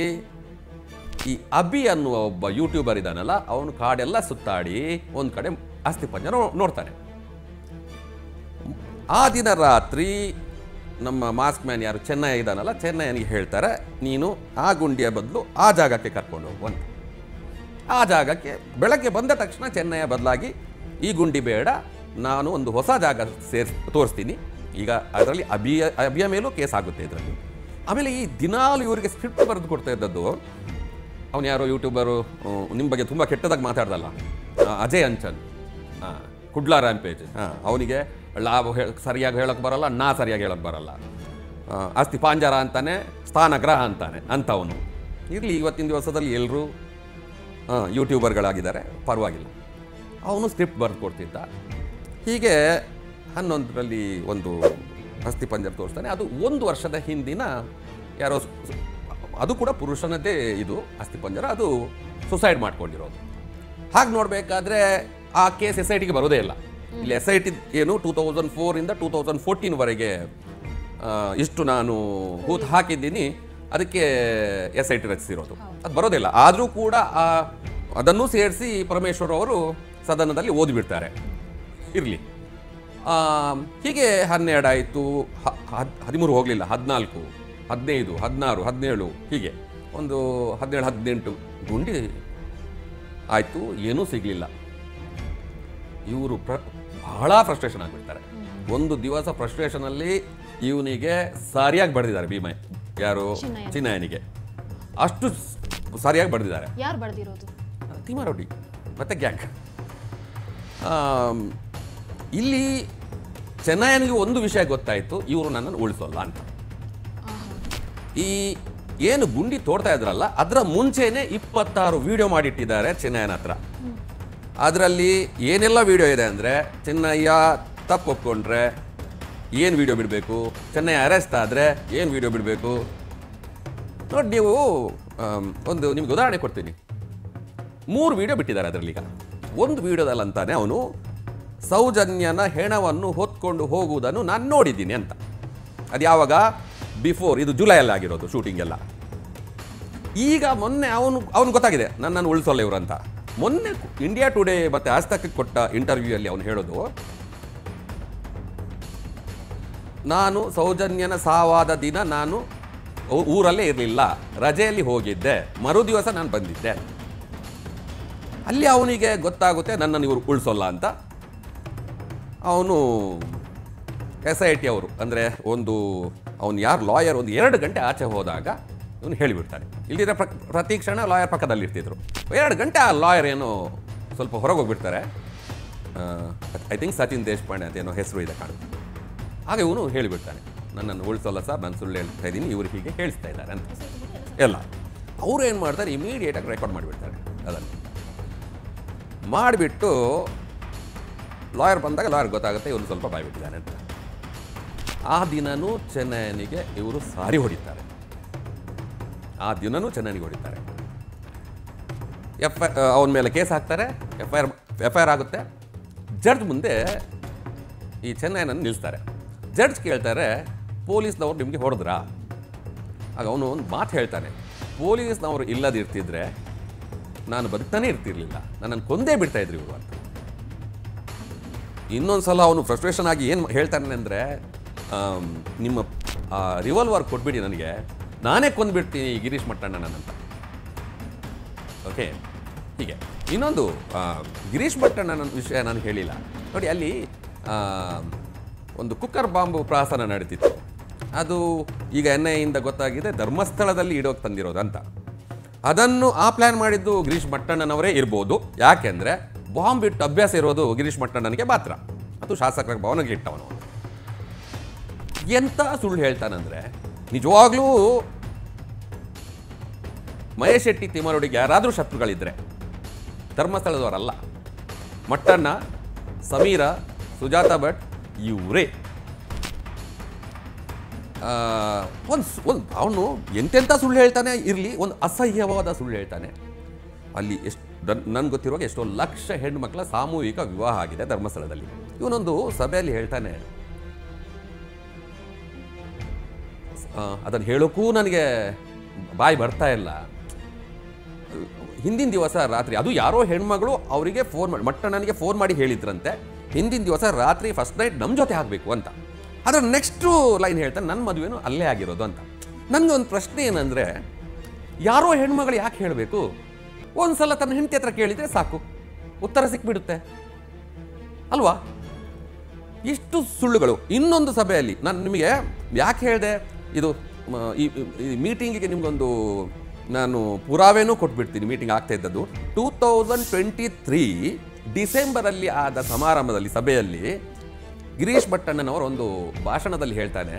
ಈ ಅಭಿ ಅನ್ನುವ ಒಬ್ಬ ಯೂಟ್ಯೂಬರ್ ಇದ್ದಾನಲ್ಲ, ಅವನು ಕಾಡೆಲ್ಲ ಸುತ್ತಾಡಿ ಒಂದು ಕಡೆ ಅಸ್ಥಿಪಂಜರ ನೋಡ್ತಾನೆ. ಆ ದಿನ ರಾತ್ರಿ ನಮ್ಮ ಮಾಸ್ಕ್ ಮ್ಯಾನ್ ಯಾರು ಚೆನ್ನೈ ಇದ್ದಾನಲ್ಲ, ಚೆನ್ನೈನಿಗೆ ಹೇಳ್ತಾರೆ, ನೀನು ಆ ಗುಂಡಿಯ ಬದಲು ಆ ಜಾಗಕ್ಕೆ ಕರ್ಕೊಂಡು ಹೋಗು ಅಂತ. ಆ ಜಾಗಕ್ಕೆ ಬೆಳಗ್ಗೆ ಬಂದ ತಕ್ಷಣ ಚೆನ್ನೈಯ ಬದಲಾಗಿ ಈ ಗುಂಡಿ ಬೇಡ, ನಾನು ಒಂದು ಹೊಸ ಜಾಗ ತೋರಿಸ್ತೀನಿ. ಈಗ ಅದರಲ್ಲಿ ಅಭಿಯ ಮೇಲೂ ಕೇಸ್ ಆಗುತ್ತೆ ಇದರಲ್ಲಿ. ಆಮೇಲೆ ಈ ದಿನಾಲು ಇವರಿಗೆ ಸ್ಕ್ರಿಪ್ಟ್ ಬರೆದು ಕೊಡ್ತಾ ಇದ್ದದ್ದು ಅವನು ಯಾರೋ ಯೂಟ್ಯೂಬರು ನಿಮ್ಮ ಬಗ್ಗೆ ತುಂಬ ಕೆಟ್ಟದಾಗಿ ಮಾತಾಡ್ದಲ್ಲ, ಅಜಯ್ ಅಂಚನ್, ಕುಡ್ಲಾ ರ್ಯಾಂಪೇಜ್. ಅವನಿಗೆ ಲಾಭ ಸರಿಯಾಗಿ ಹೇಳೋಕ್ಕೆ ಬರಲ್ಲ, ಸರಿಯಾಗಿ ಹೇಳೋಕ್ಕೆ ಬರಲ್ಲ, ಅಸ್ಥಿ ಪಾಂಜರ ಅಂತಾನೆ, ಸ್ಥಾನಗ್ರಹ ಅಂತಾನೆ ಅಂಥವನು. ಇರಲಿ, ಇವತ್ತಿನ ದಿವಸದಲ್ಲಿ ಎಲ್ಲರೂ ಯೂಟ್ಯೂಬರ್ಗಳಾಗಿದ್ದಾರೆ, ಪರವಾಗಿಲ್ಲ. ಅವನು ಸ್ಕ್ರಿಪ್ಟ್ ಬರೆದು ಕೊಡ್ತಿದ್ದ. ಹೀಗೆ 11ರಲ್ಲಿ ಒಂದು ಅಸ್ಥಿ ಪಂಜರ ತೋರಿಸ್ತಾನೆ. ಅದು 1 ವರ್ಷದ ಹಿಂದಿನ ಯಾರೋ, ಅದು ಕೂಡ ಪುರುಷನದ್ದೇ ಇದು ಅಸ್ಥಿ ಪಂಜರ, ಅದು ಸುಸೈಡ್ ಮಾಡ್ಕೊಂಡಿರೋದು. ಹಾಗೆ ನೋಡಬೇಕಾದ್ರೆ ಆ ಕೇಸ್ SITಗೆ ಬರೋದೇ ಇಲ್ಲ. ಇಲ್ಲಿ SIT ಏನು 2004ಇಂದ 2014ವರೆಗೆ ಇಷ್ಟು ನಾನು ಹೂತು ಹಾಕಿದ್ದೀನಿ, ಅದಕ್ಕೆ SIT ರಚಿಸಿರೋದು. ಅದು ಬರೋದಿಲ್ಲ. ಆದರೂ ಕೂಡ ಅದನ್ನು ಸೇರಿಸಿ ಪರಮೇಶ್ವರ್ ಅವರು ಸದನದಲ್ಲಿ ಓದಿಬಿಡ್ತಾರೆ. ಇರಲಿ. ಹೀಗೆ 12 ಆಯಿತು, 13 ಹೋಗಲಿಲ್ಲ, 14, 15, 16, 17, ಹೀಗೆ ಒಂದು 17, 18 ಗುಂಡಿ ಆಯಿತು. ಏನೂ ಸಿಗಲಿಲ್ಲ. ಇವರು ಬಹಳ ಫ್ರಸ್ಟ್ರೇಷನ್ ಆಗಿಬಿಡ್ತಾರೆ. ಒಂದು ದಿವಸ ಫ್ರಸ್ಟ್ರೇಷನಲ್ಲಿ ಇವನಿಗೆ ಸರಿಯಾಗಿ ಬರೆದಿದ್ದಾರೆ ಭೀಮ, ಯಾರು ಚಿನ್ನಯ್ಯನಿಗೆ ಅಷ್ಟು ಸರಿಯಾಗಿ ಬರೆದಿದ್ದಾರೆ. ಯಾರು ಬರೆದಿರೋದು? ತಿಮ್ಮಾರೆಡ್ಡಿ ಮತ್ತೆ ಗ್ಯಾಂಗ್. ಇಲ್ಲಿ ಚೆನ್ನಯ್ಯನಿಗೆ ಒಂದು ವಿಷಯ ಗೊತ್ತಾಯಿತು, ಇವರು ನನ್ನನ್ನು ಉಳಿಸೋಲ್ಲ ಅಂತ. ಈ ಏನು ಗುಂಡಿ ತೋಡ್ತಾ ಇದ್ರಲ್ಲ ಅದರ ಮುಂಚೆನೆ 26 ವಿಡಿಯೋ ಮಾಡಿಟ್ಟಿದ್ದಾರೆ ಚಿನ್ನಯ್ಯನ ಹತ್ರ. ಅದರಲ್ಲಿ ಏನೆಲ್ಲ ವಿಡಿಯೋ ಇದೆ ಅಂದರೆ, ಚಿನ್ನಯ್ಯ ತಪ್ಪು ಒಪ್ಕೊಂಡ್ರೆ ಏನು ವಿಡಿಯೋ ಬಿಡಬೇಕು, ಚಿನ್ನಯ್ಯ ಅರೆಸ್ಟ್ ಆದರೆ ಏನು ವಿಡಿಯೋ ಬಿಡಬೇಕು. ನೋಡಿ, ನೀವು ಒಂದು ನಿಮ್ಗೆ ಉದಾಹರಣೆ ಕೊಡ್ತೀನಿ. 3 ವಿಡಿಯೋ ಬಿಟ್ಟಿದ್ದಾರೆ ಅದರಲ್ಲಿ. ಈಗ ಒಂದು ವಿಡಿಯೋದಲ್ಲಂತಾನೆ ಅವನು ಸೌಜನ್ಯನ ಹೆಣವನ್ನು ಹೊತ್ಕೊಂಡು ಹೋಗುವುದನ್ನು ನಾನು ನೋಡಿದ್ದೀನಿ ಅಂತ. ಅದು ಯಾವಾಗ? ಬಿಫೋರ್, ಇದು ಜುಲೈಯಲ್ಲಿ ಆಗಿರೋದು ಶೂಟಿಂಗ್ ಎಲ್ಲ. ಈಗ ಮೊನ್ನೆ ಅವನು ಗೊತ್ತಾಗಿದೆ ನನ್ನನ್ನು ಉಳಿಸೋಲ್ಲ ಇವರು ಅಂತ. ಮೊನ್ನೆ ಇಂಡಿಯಾ ಟುಡೇ ಮತ್ತು ಆಸ್ತಕ್ಕೆ ಕೊಟ್ಟ ಇಂಟರ್ವ್ಯೂಯಲ್ಲಿ ಅವನು ಹೇಳೋದು, ನಾನು ಸೌಜನ್ಯನ ಸಾವಾದ ದಿನ ನಾನು ಊರಲ್ಲೇ ಇರಲಿಲ್ಲ, ರಜೆಯಲ್ಲಿ ಹೋಗಿದ್ದೆ, ಮರುದಿವಸ ನಾನು ಬಂದಿದ್ದೆ. ಅಲ್ಲಿ ಅವನಿಗೆ ಗೊತ್ತಾಗುತ್ತೆ ನನ್ನನ್ನು ಇವರು ಉಳಿಸೋಲ್ಲ ಅಂತ. ಅವನು SIT ಅವರು ಅಂದರೆ ಅವನು ಯಾರು ಲಾಯರ್ 2 ಗಂಟೆ ಆಚೆ ಹೋದಾಗ ಇವನು ಹೇಳಿಬಿಡ್ತಾನೆ. ಇಲ್ಲಿದ್ರೆ ಪ್ರತಿ ಕ್ಷಣ ಲಾಯರ್ ಪಕ್ಕದಲ್ಲಿ ಇರ್ತಿದ್ರು. 2 ಗಂಟೆ ಆ ಲಾಯರ್ ಏನೋ ಸ್ವಲ್ಪ ಹೊರಗೆ ಹೋಗ್ಬಿಡ್ತಾರೆ. ಐ ಥಿಂಕ್ ಸಚಿನ್ ದೇಶಪಾಂಡೆ ಅಂತ ಏನೋ ಹೆಸರು ಇದೆ ಕಾಣುತ್ತೆ. ಆಗ ಇವನು ಹೇಳಿಬಿಡ್ತಾನೆ, ನನ್ನನ್ನು ಉಳಿಸೋಲ್ಲ ಸರ್, ನಾನು ಸುಳ್ಳು ಹೇಳ್ತಾ ಇದ್ದೀನಿ, ಇವರು ಹೀಗೆ ಹೇಳಿಸ್ತಾ ಇದ್ದಾರೆ ಅಂತ ಎಲ್ಲ. ಅವರು ಏನು ಮಾಡ್ತಾರೆ, ಇಮಿಡಿಯೇಟಾಗಿ ರೆಕಾರ್ಡ್ ಮಾಡಿಬಿಡ್ತಾರೆ. ಅದನ್ನು ಮಾಡಿಬಿಟ್ಟು ಲಾಯರ್ ಬಂದಾಗ ಲಾಯರ್ ಗೊತ್ತಾಗುತ್ತೆ ಇವನು ಸ್ವಲ್ಪ ಬಾಯ್ಬಿಟ್ಟಿದ್ದಾನೆ ಅಂತ. ಆ ದಿನನೂ ಚೆನ್ನೈನಿಗೆ ಇವರು ಸಾರಿ ಹೊಡಿತಾರೆ. ಆ ದಿನನೂ ಚೆನ್ನೈನಿಗೆ ಹೊಡಿತಾರೆ. ಅವನ ಮೇಲೆ ಕೇಸ್ ಹಾಕ್ತಾರೆ, ಎಫ್ ಐ ಆರ್ ಆಗುತ್ತೆ. ಜಡ್ಜ್ ಮುಂದೆ ಈ ಚೆನ್ನೈನನ್ನು ನಿಲ್ಲಿಸ್ತಾರೆ. ಜಡ್ಜ್ ಕೇಳ್ತಾರೆ, ಪೊಲೀಸ್ನವ್ರು ನಿಮಗೆ ಹೊಡೆದ್ರಾ? ಆಗ ಅವನು ಒಂದು ಮಾತು ಹೇಳ್ತಾನೆ, ಪೊಲೀಸ್ನವರು ಇಲ್ಲದಿರ್ತಿದ್ರೆ ನಾನು ಬದುಕ್ತಾನೆ ಇರ್ತಿರ್ಲಿಲ್ಲ, ನನ್ನನ್ನು ಕೊಂದೇ ಬಿಡ್ತಾ ಇದ್ರು ಇವರು ಅಂತ. ಇನ್ನೊಂದು ಸಲ ಅವನು ಫ್ರಸ್ಟ್ರೇಷನ್ ಆಗಿ ಏನು ಹೇಳ್ತಾನೆ ಅಂದರೆ, ನಿಮ್ಮ ರಿವಾಲ್ವರ್ ಕೊಟ್ಬಿಡಿ ನನಗೆ, ನಾನೇ ಕೊಂದ್ಬಿಡ್ತೀನಿ ಗಿರೀಶ್ ಮಟ್ಟಣ್ಣನಂತ. ಓಕೆ, ಹೀಗೆ ಇನ್ನೊಂದು ಗಿರೀಶ್ ಮಟ್ಟಣ್ಣನ ವಿಷಯ ನಾನು ಹೇಳಿಲ್ಲ ನೋಡಿ. ಅಲ್ಲಿ ಒಂದು ಕುಕ್ಕರ್ ಬಾಂಬು ಪ್ರಾಸನ ನಡೀತಿತ್ತು. ಅದು ಈಗ NIA ಗೊತ್ತಾಗಿದೆ ಧರ್ಮಸ್ಥಳದಲ್ಲಿ ಇಡೋಕೆ ತಂದಿರೋದಂತ. ಅದನ್ನು ಪ್ಲ್ಯಾನ್ ಮಾಡಿದ್ದು ಗಿರೀಶ್ ಮಟ್ಟಣ್ಣನವರೇ ಇರ್ಬೋದು. ಯಾಕೆಂದರೆ ಬಾಂಬ್ ಇಟ್ಟು ಅಭ್ಯಾಸ ಇರೋದು ಗಿರೀಶ್ ಮಟ್ಟಣ್ಣನಿಗೆ ಮಾತ್ರ. ಅದು ಶಾಸಕರ ಭವನಕ್ಕೆ ಇಟ್ಟವನು. ಎಂಥ ಸುಳ್ಳು ಹೇಳ್ತಾನಂದರೆ, ನಿಜವಾಗ್ಲೂ ಮಹೇಶ್ ಶೆಟ್ಟಿ ತಿಮ್ಮರೊಡಿಗೆ ಯಾರಾದರೂ ಶತ್ರುಗಳಿದ್ದರೆ ಧರ್ಮಸ್ಥಳದವರಲ್ಲ, ಮಟ್ಟಣ್ಣ, ಸಮೀರ, ಸುಜಾತಾ ಭಟ್ ಇವರೇ. ಅವನು ಎಂತೆಂಥ ಸುಳ್ಳು ಹೇಳ್ತಾನೆ ಇರಲಿ, ಒಂದು ಅಸಹ್ಯವಾದ ಸುಳ್ಳು ಹೇಳ್ತಾನೆ. ಅಲ್ಲಿ ನನ್ಗೆ ಗೊತ್ತಿರುವಾಗ ಎಷ್ಟೋ ಲಕ್ಷ ಹೆಣ್ಣುಮಕ್ಕಳ ಸಾಮೂಹಿಕ ವಿವಾಹ ಆಗಿದೆ ಧರ್ಮಸ್ಥಳದಲ್ಲಿ. ಇವನೊಂದು ಸಭೆಯಲ್ಲಿ ಹೇಳ್ತಾನೆ, ಅದನ್ನು ಹೇಳೋಕ್ಕೂ ನನಗೆ ಬಾಯಿ ಬರ್ತಾ ಇಲ್ಲ. ಹಿಂದಿನ ದಿವಸ ರಾತ್ರಿ, ಅದು ಯಾರೋ ಹೆಣ್ಮಗಳು ಅವರಿಗೆ ಫೋನ್ ಮಾಡಿ, ಮಟ್ಟಣ್ಣನಿಗೆ ಫೋನ್ ಮಾಡಿ ಹೇಳಿದ್ರಂತೆ, ಹಿಂದಿನ ದಿವಸ ರಾತ್ರಿ ಫಸ್ಟ್ ನೈಟ್ ನಮ್ಮ ಜೊತೆ ಆಗಬೇಕು ಅಂತ. ಅದರ ನೆಕ್ಸ್ಟು ಲೈನ್ ಹೇಳ್ತಾನೆ, ನನ್ನ ಮದುವೆನೂ ಅಲ್ಲೇ ಆಗಿರೋದು ಅಂತ. ನನಗೆ ಒಂದು ಪ್ರಶ್ನೆ ಏನಂದರೆ, ಯಾರೋ ಹೆಣ್ಮಗಳು ಯಾಕೆ ಹೇಳಬೇಕು? ಒಂದು ಸಲ ತನ್ನ ಹೆಂಡತಿ ಹತ್ರ ಕೇಳಿದರೆ ಸಾಕು, ಉತ್ತರ ಸಿಕ್ಬಿಡುತ್ತೆ ಅಲ್ವಾ? ಇಷ್ಟು ಸುಳ್ಳುಗಳು. ಇನ್ನೊಂದು ಸಭೆಯಲ್ಲಿ ನಾನು ನಿಮಗೆ ಯಾಕೆ ಹೇಳಿದೆ, ಇದು ಈ ಮೀಟಿಂಗಿಗೆ ನಿಮಗೊಂದು ನಾನು ಪುರಾವೆನೂ ಕೊಟ್ಬಿಡ್ತೀನಿ. ಮೀಟಿಂಗ್ ಆಗ್ತಾ ಇದ್ದದ್ದು 2023 ಡಿಸೆಂಬರಲ್ಲಿ ಆದ ಸಮಾರಂಭದಲ್ಲಿ, ಸಭೆಯಲ್ಲಿ ಗಿರೀಶ್ ಭಟ್ಟಣ್ಣನವರು ಒಂದು ಭಾಷಣದಲ್ಲಿ ಹೇಳ್ತಾನೆ,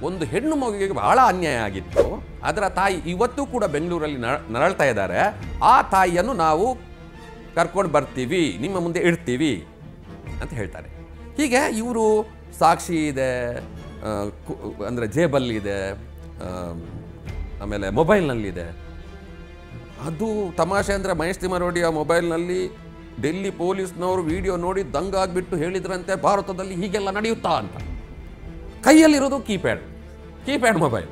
ಒಂದು ಹೆಣ್ಣು ಮಗುವಿಗೆ ಬಹಳ ಅನ್ಯಾಯ ಆಗಿತ್ತು, ಅದರ ತಾಯಿ ಇವತ್ತು ಕೂಡ ಬೆಂಗಳೂರಲ್ಲಿ ನರಳ್ತಾ ಇದ್ದಾರೆ, ಆ ತಾಯಿಯನ್ನು ನಾವು ಕರ್ಕೊಂಡು ಬರ್ತೀವಿ, ನಿಮ್ಮ ಮುಂದೆ ಇಡ್ತೀವಿ ಅಂತ ಹೇಳ್ತಾರೆ. ಹೀಗೆ ಇವರು ಸಾಕ್ಷಿ ಇದೆ, ಅಂದರೆ ಜೇಬಲ್ಲಿದೆ, ಆಮೇಲೆ ಮೊಬೈಲ್ನಲ್ಲಿದೆ. ಅದು ತಮಾಷೆ ಅಂದರೆ ಮಹೇಶ್ ತಿಮ್ಮರೋಡಿಯ ಮೊಬೈಲ್ನಲ್ಲಿ ಡೆಲ್ಲಿ ಪೊಲೀಸ್ನವರು ವಿಡಿಯೋ ನೋಡಿ ದಂಗಾಗ್ಬಿಟ್ಟು ಹೇಳಿದ್ರಂತೆ, ಭಾರತದಲ್ಲಿ ಹೀಗೆಲ್ಲ ನಡೆಯುತ್ತಾ ಅಂತ. ಕೈಯಲ್ಲಿರೋದು ಕೀಪ್ಯಾಡ್ ಮೊಬೈಲ್.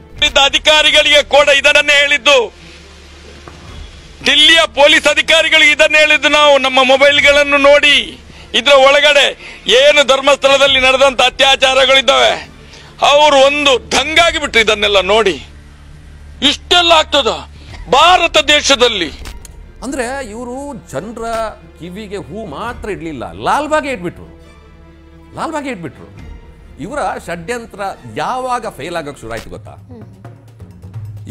ಅಧಿಕಾರಿಗಳಿಗೆ ಕೂಡ ಇದನ್ನೇ ಹೇಳಿದ್ದು, ದಿಲ್ಲಿಯ ಪೊಲೀಸ್ ಅಧಿಕಾರಿಗಳಿಗೆ ಇದನ್ನೇ ಹೇಳಿದ್ದು, ನಾವು ನಮ್ಮ ಮೊಬೈಲ್ಗಳನ್ನು ನೋಡಿ ಇದರ ಒಳಗಡೆ ಏನು ಧರ್ಮಸ್ಥಳದಲ್ಲಿ ನಡೆದಂತ ಅತ್ಯಾಚಾರಗಳಿದ್ದಾವೆ ಅವರು ಒಂದು ದಂಗಾಗಿ ಬಿಟ್ರು. ಇದನ್ನೆಲ್ಲ ನೋಡಿ ಇಷ್ಟೆಲ್ಲ ಆಗ್ತದ ಭಾರತ ದೇಶದಲ್ಲಿ ಅಂದ್ರೆ ಇವರು ಜನರ ಕಿವಿಗೆ ಹೂ ಮಾತ್ರ ಇಡ್ಲಿಲ್ಲ, ಲಾಲ್ಬಾಗೆ ಇಟ್ಬಿಟ್ರು. ಇವರ ಷಡ್ಯಂತ್ರ ಯಾವಾಗ ಫೇಲ್ ಆಗಕ್ಕೆ ಶುರು ಆಯ್ತು ಗೊತ್ತಾ?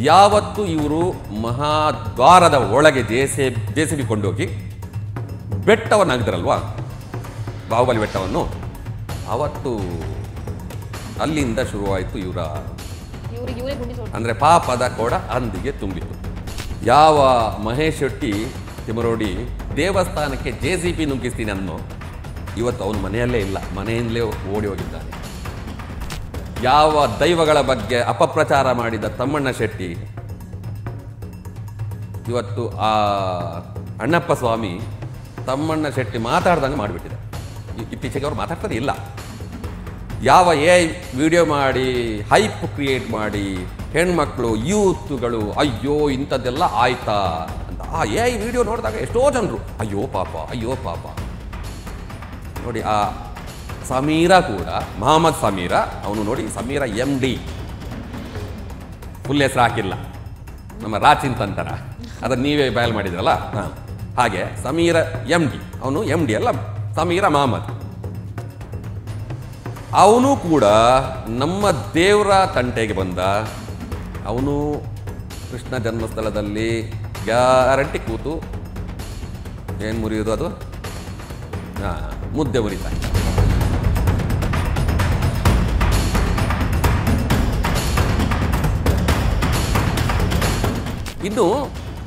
ಯಾವತ್ತು ಇವರು ಮಹಾದ್ವಾರದ ಒಳಗೆ ಜೆಸಿಬಿ ಕೊಂಡೋಗಿ ಬೆಟ್ಟವನ್ನು ಆಗಿದ್ರಲ್ವಾ, ಬಾಹುಬಲಿ ಬೆಟ್ಟವನ್ನು, ಅವತ್ತು ಅಲ್ಲಿಂದ ಶುರುವಾಯಿತು ಇವರ ಇವರೇ ಗುಂಡಿ ಸೋಡ್ ಅಂದರೆ ಪಾಪದ ಕೊಡ ಅಂದಿಗೆ ತುಂಬಿತು. ಯಾವ ಮಹೇಶ್ ಶೆಟ್ಟಿ ತಿಮರೋಡಿ ದೇವಸ್ಥಾನಕ್ಕೆ JCB ನುಗ್ಗಿಸ್ತೀನಿ ಅನ್ನೋ ಇವತ್ತು ಅವನ ಮನೆಯಲ್ಲೇ ಇಲ್ಲ, ಮನೆಯಿಂದಲೇ ಓಡಿ ಹೋಗಿದ್ದಾನೆ. ಯಾವ ದೈವಗಳ ಬಗ್ಗೆ ಅಪಪ್ರಚಾರ ಮಾಡಿದ ತಮ್ಮಣ್ಣ ಶೆಟ್ಟಿ ಇವತ್ತು ಆ ಅಣ್ಣಪ್ಪ ಸ್ವಾಮಿ ತಮ್ಮಣ್ಣ ಶೆಟ್ಟಿ ಮಾತಾಡ್ದಂಗೆ ಮಾಡಿಬಿಟ್ಟಿದೆ. ಇತ್ತೀಚೆಗೆ ಅವ್ರು ಮಾತಾಡ್ತಾರೆ ಇಲ್ಲ. ಯಾವ AI ವಿಡಿಯೋ ಮಾಡಿ ಹೈಪ್ ಕ್ರಿಯೇಟ್ ಮಾಡಿ ಹೆಣ್ಮಕ್ಳು ಯೂತ್ಗಳು ಅಯ್ಯೋ ಇಂಥದ್ದೆಲ್ಲ ಆಯ್ತಾ ಅಂತ ಆ AI ವಿಡಿಯೋ ನೋಡಿದಾಗ ಎಷ್ಟೋ ಜನರು ಅಯ್ಯೋ ಪಾಪ ನೋಡಿ. ಆ ಸಮೀರಾ ಕೂಡ ಮೊಹಮ್ಮದ್ ಸಮೀರಾ, ಅವನು ನೋಡಿ ಸಮೀರಾ MD, ಫುಲ್ ಹೆಸರು ಹಾಕಿಲ್ಲ, ನಮ್ಮ ರಾಚಿಂತಂತರ ಅದನ್ನು ನೀವೇ ಬಯಲು ಮಾಡಿದ್ರಲ್ಲ, ಹಾಗೆ ಸಮೀರಾ MD, ಅವನು MD ಅಲ್ಲ, ಸಮೀರಾ ಮೊಹಮ್ಮದ್. ಅವನು ಕೂಡ ನಮ್ಮ ದೇವರ ತಂಟೆಗೆ ಬಂದ. ಅವನು ಕೃಷ್ಣ ಜನ್ಮಸ್ಥಳದಲ್ಲಿ ಗ್ಯಾರಂಟಿ ಕೂತು ಏನು ಮುರಿಯೋದು ಅದು ಮುದ್ದೆ ಮುರಿತಾನೆ. ಇನ್ನು